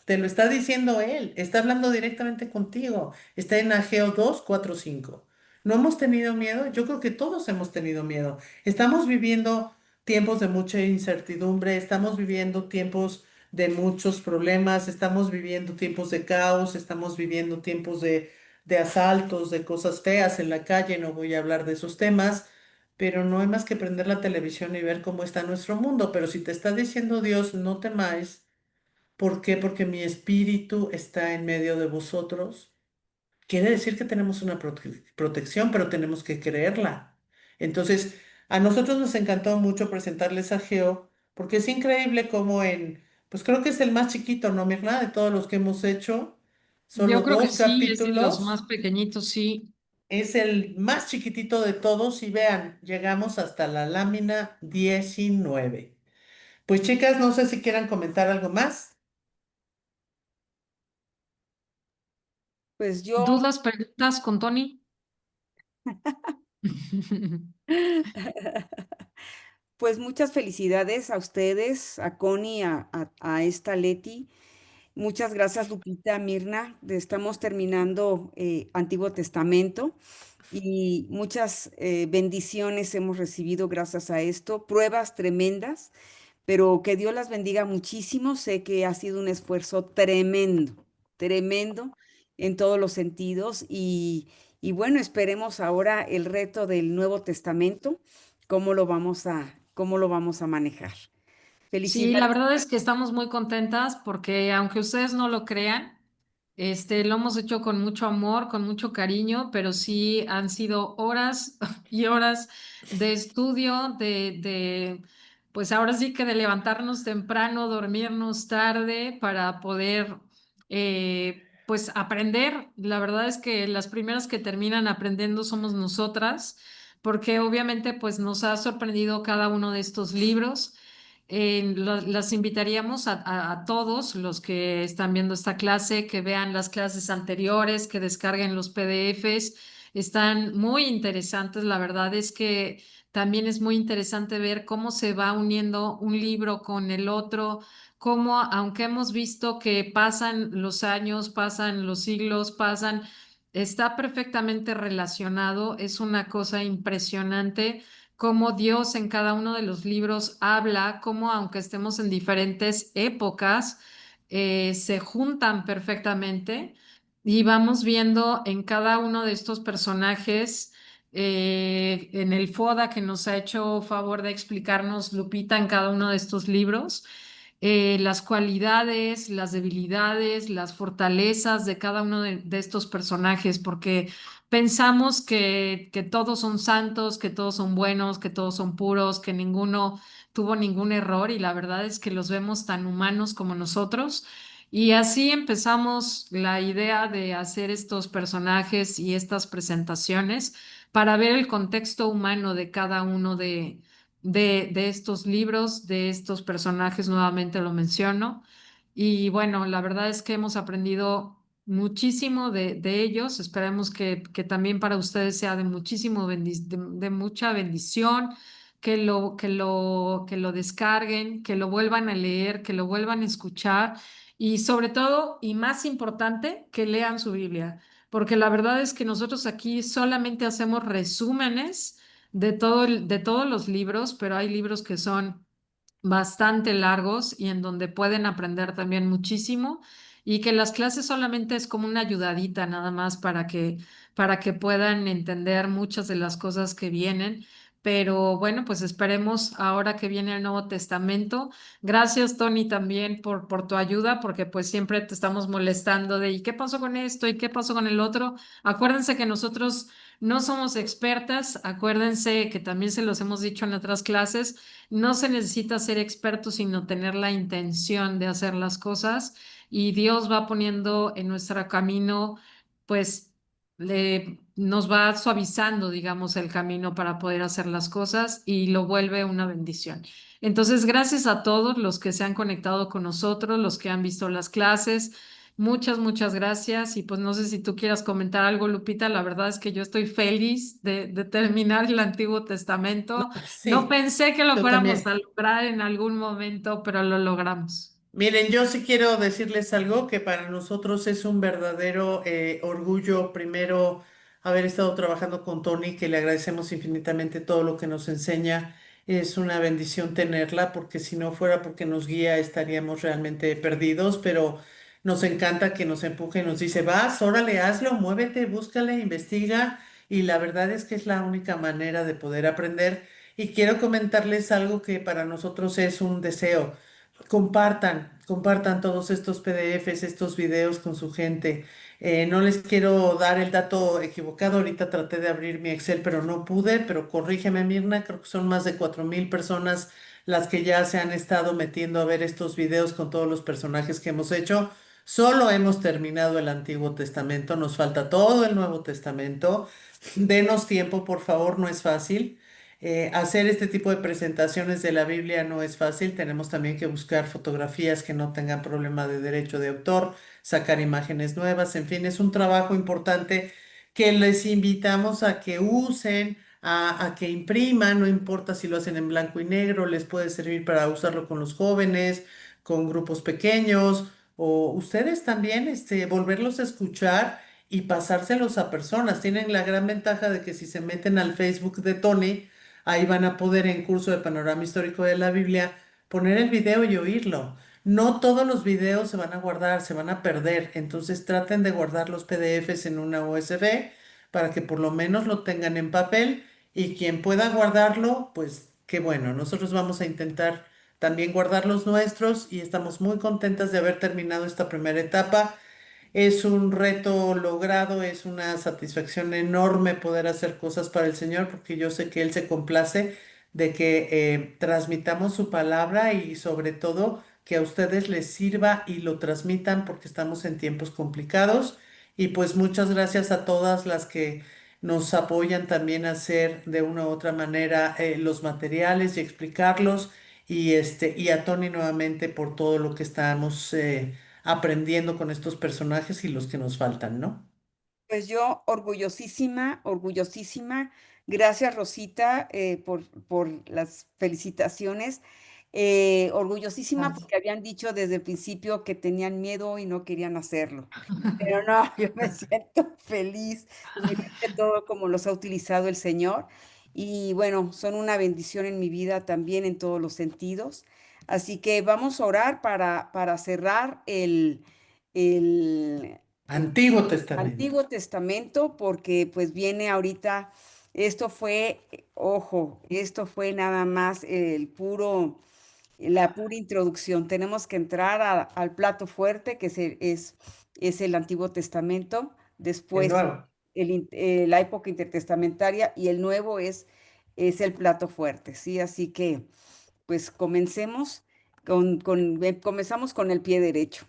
Speaker 2: Te lo está diciendo él. Está hablando directamente contigo. Está en Ageo 2:4-5. ¿No hemos tenido miedo? Yo creo que todos hemos tenido miedo. Estamos viviendo tiempos de mucha incertidumbre. Estamos viviendo tiempos de muchos problemas. Estamos viviendo tiempos de caos. Estamos viviendo tiempos de asaltos, de cosas feas en la calle. No voy a hablar de esos temas, pero no hay más que prender la televisión y ver cómo está nuestro mundo. Pero si te está diciendo Dios, no temáis, ¿por qué? Porque mi espíritu está en medio de vosotros. Quiere decir que tenemos una protección, pero tenemos que creerla. Entonces, a nosotros nos encantó mucho presentarles a Geo, porque es increíble cómo pues creo que es el más chiquito, ¿no, Mirna? De todos los que hemos hecho,
Speaker 1: Yo
Speaker 2: solo
Speaker 1: creo que
Speaker 2: dos
Speaker 1: sí, es de los más
Speaker 2: capítulos.
Speaker 1: pequeñitos, sí.
Speaker 2: Es el más chiquitito de todos y vean, llegamos hasta la lámina 19. Pues chicas, no sé si quieran comentar algo más.
Speaker 3: Pues yo,
Speaker 1: ¿Dudas, preguntas con Tony?
Speaker 3: pues muchas felicidades a ustedes, a Connie, a esta Leti. Muchas gracias, Lupita, Mirna. Estamos terminando Antiguo Testamento y muchas bendiciones hemos recibido gracias a esto, pruebas tremendas, pero que Dios las bendiga muchísimo. Sé que ha sido un esfuerzo tremendo, tremendo en todos los sentidos y bueno, esperemos ahora el reto del Nuevo Testamento, cómo lo vamos a manejar.
Speaker 1: Sí, la
Speaker 3: Felicidades.
Speaker 1: verdad es que estamos muy contentas porque aunque ustedes no lo crean, lo hemos hecho con mucho amor, con mucho cariño, pero sí han sido horas y horas de estudio, pues ahora sí que de levantarnos temprano, dormirnos tarde para poder, pues aprender. La verdad es que las primeras que terminan aprendiendo somos nosotras, porque obviamente pues nos ha sorprendido cada uno de estos libros. Las invitaríamos a todos los que están viendo esta clase, que vean las clases anteriores, que descarguen los PDFs. Están muy interesantes. La verdad es que también es muy interesante ver cómo se va uniendo un libro con el otro, cómo, aunque hemos visto que pasan los años, pasan los siglos, está perfectamente relacionado. Es una cosa impresionante cómo Dios en cada uno de los libros habla, cómo aunque estemos en diferentes épocas, se juntan perfectamente y vamos viendo en cada uno de estos personajes, en el FODA que nos ha hecho favor de explicarnos Lupita en cada uno de estos libros, las cualidades, las debilidades, las fortalezas de cada uno de estos personajes, porque pensamos que todos son santos, que todos son buenos, que todos son puros, que ninguno tuvo ningún error y la verdad es que los vemos tan humanos como nosotros. Y así empezamos la idea de hacer estos personajes y estas presentaciones para ver el contexto humano de cada uno de estos libros, de estos personajes, nuevamente lo menciono. Y bueno, la verdad es que hemos aprendido muchísimo de ellos. Esperemos que también para ustedes sea de muchísimo de mucha bendición, que lo descarguen, que lo vuelvan a leer, que lo vuelvan a escuchar y sobre todo, y más importante, que lean su Biblia. Porque la verdad es que nosotros aquí solamente hacemos resúmenes de todos los libros, pero hay libros que son bastante largos y en donde pueden aprender también muchísimo y que las clases solamente es como una ayudadita nada más para que puedan entender muchas de las cosas que vienen. Pero bueno, pues esperemos ahora que viene el Nuevo Testamento. Gracias, Tony, también por tu ayuda, porque pues siempre te estamos molestando de ¿y qué pasó con esto? ¿Y qué pasó con el otro? Acuérdense que nosotros no somos expertas, acuérdense que también se los hemos dicho en otras clases, no se necesita ser experto, sino tener la intención de hacer las cosas y Dios va poniendo en nuestro camino, pues nos va suavizando, digamos, el camino para poder hacer las cosas y lo vuelve una bendición. Entonces, gracias a todos los que se han conectado con nosotros, los que han visto las clases. Muchas gracias. Y pues no sé si tú quieras comentar algo, Lupita. La verdad es que yo estoy feliz de terminar el Antiguo Testamento. No
Speaker 2: Sí,
Speaker 1: pensé que lo
Speaker 2: yo
Speaker 1: fuéramos
Speaker 2: también.
Speaker 1: a lograr en algún momento, pero lo logramos.
Speaker 2: Miren, yo sí quiero decirles algo que para nosotros es un verdadero orgullo, primero, haber estado trabajando con Tony, que le agradecemos infinitamente todo lo que nos enseña. Es una bendición tenerla, porque si no fuera porque nos guía, estaríamos realmente perdidos, pero nos encanta que nos empuje y nos dice, vas, órale, hazlo, muévete, búscale, investiga, y la verdad es que es la única manera de poder aprender. Y quiero comentarles algo que para nosotros es un deseo. Compartan todos estos PDFs, estos videos con su gente. No les quiero dar el dato equivocado. Ahorita traté de abrir mi Excel, pero no pude. Pero corrígeme, Mirna, creo que son más de 4,000 personas las que ya se han estado metiendo a ver estos videos con todos los personajes que hemos hecho. Solo hemos terminado el Antiguo Testamento, nos falta todo el Nuevo Testamento. Denos tiempo, por favor, no es fácil. Hacer este tipo de presentaciones de la Biblia no es fácil. Tenemos también que buscar fotografías que no tengan problema de derecho de autor, sacar imágenes nuevas, en fin, es un trabajo importante que les invitamos a que usen, a que impriman, no importa si lo hacen en blanco y negro, les puede servir para usarlo con los jóvenes, con grupos pequeños, o ustedes también, volverlos a escuchar y pasárselos a personas. Tienen la gran ventaja de que si se meten al Facebook de Tony, ahí van a poder en curso de panorama histórico de la Biblia poner el video y oírlo. No todos los videos se van a guardar, se van a perder. Entonces traten de guardar los PDFs en una USB para que por lo menos lo tengan en papel y quien pueda guardarlo, pues qué bueno. Nosotros vamos a intentar también guardar los nuestros y estamos muy contentas de haber terminado esta primera etapa. Es un reto logrado, es una satisfacción enorme poder hacer cosas para el Señor, porque yo sé que Él se complace de que transmitamos su palabra y sobre todo que a ustedes les sirva y lo transmitan porque estamos en tiempos complicados. Y pues muchas gracias a todas las que nos apoyan también a hacer de una u otra manera los materiales y explicarlos. Y a Tony nuevamente por todo lo que estamos aprendiendo con estos personajes y los que nos faltan, ¿no?
Speaker 3: Pues yo orgullosísima, orgullosísima. Gracias, Rosita, por las felicitaciones. Orgullosísima
Speaker 1: Gracias.
Speaker 3: porque habían dicho desde el principio que tenían miedo y no querían hacerlo. Pero no, yo me siento feliz de todo como los ha utilizado el Señor. Y bueno, son una bendición en mi vida también en todos los sentidos. Así que vamos a orar para cerrar el,
Speaker 2: Antiguo Testamento.
Speaker 3: Antiguo Testamento, porque pues viene ahorita, esto fue, ojo, esto fue nada más la pura introducción. Tenemos que entrar al plato fuerte, que es el Antiguo Testamento,
Speaker 2: El
Speaker 3: después
Speaker 2: nuevo.
Speaker 3: la época intertestamentaria y el nuevo es el plato fuerte, ¿sí? Así que pues comencemos comenzamos con el pie derecho.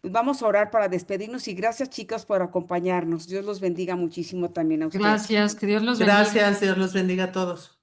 Speaker 3: Pues vamos a orar para despedirnos y gracias chicas por acompañarnos. Dios los bendiga muchísimo también a ustedes.
Speaker 1: Gracias, que Dios los bendiga.
Speaker 2: Gracias, Dios los bendiga a todos.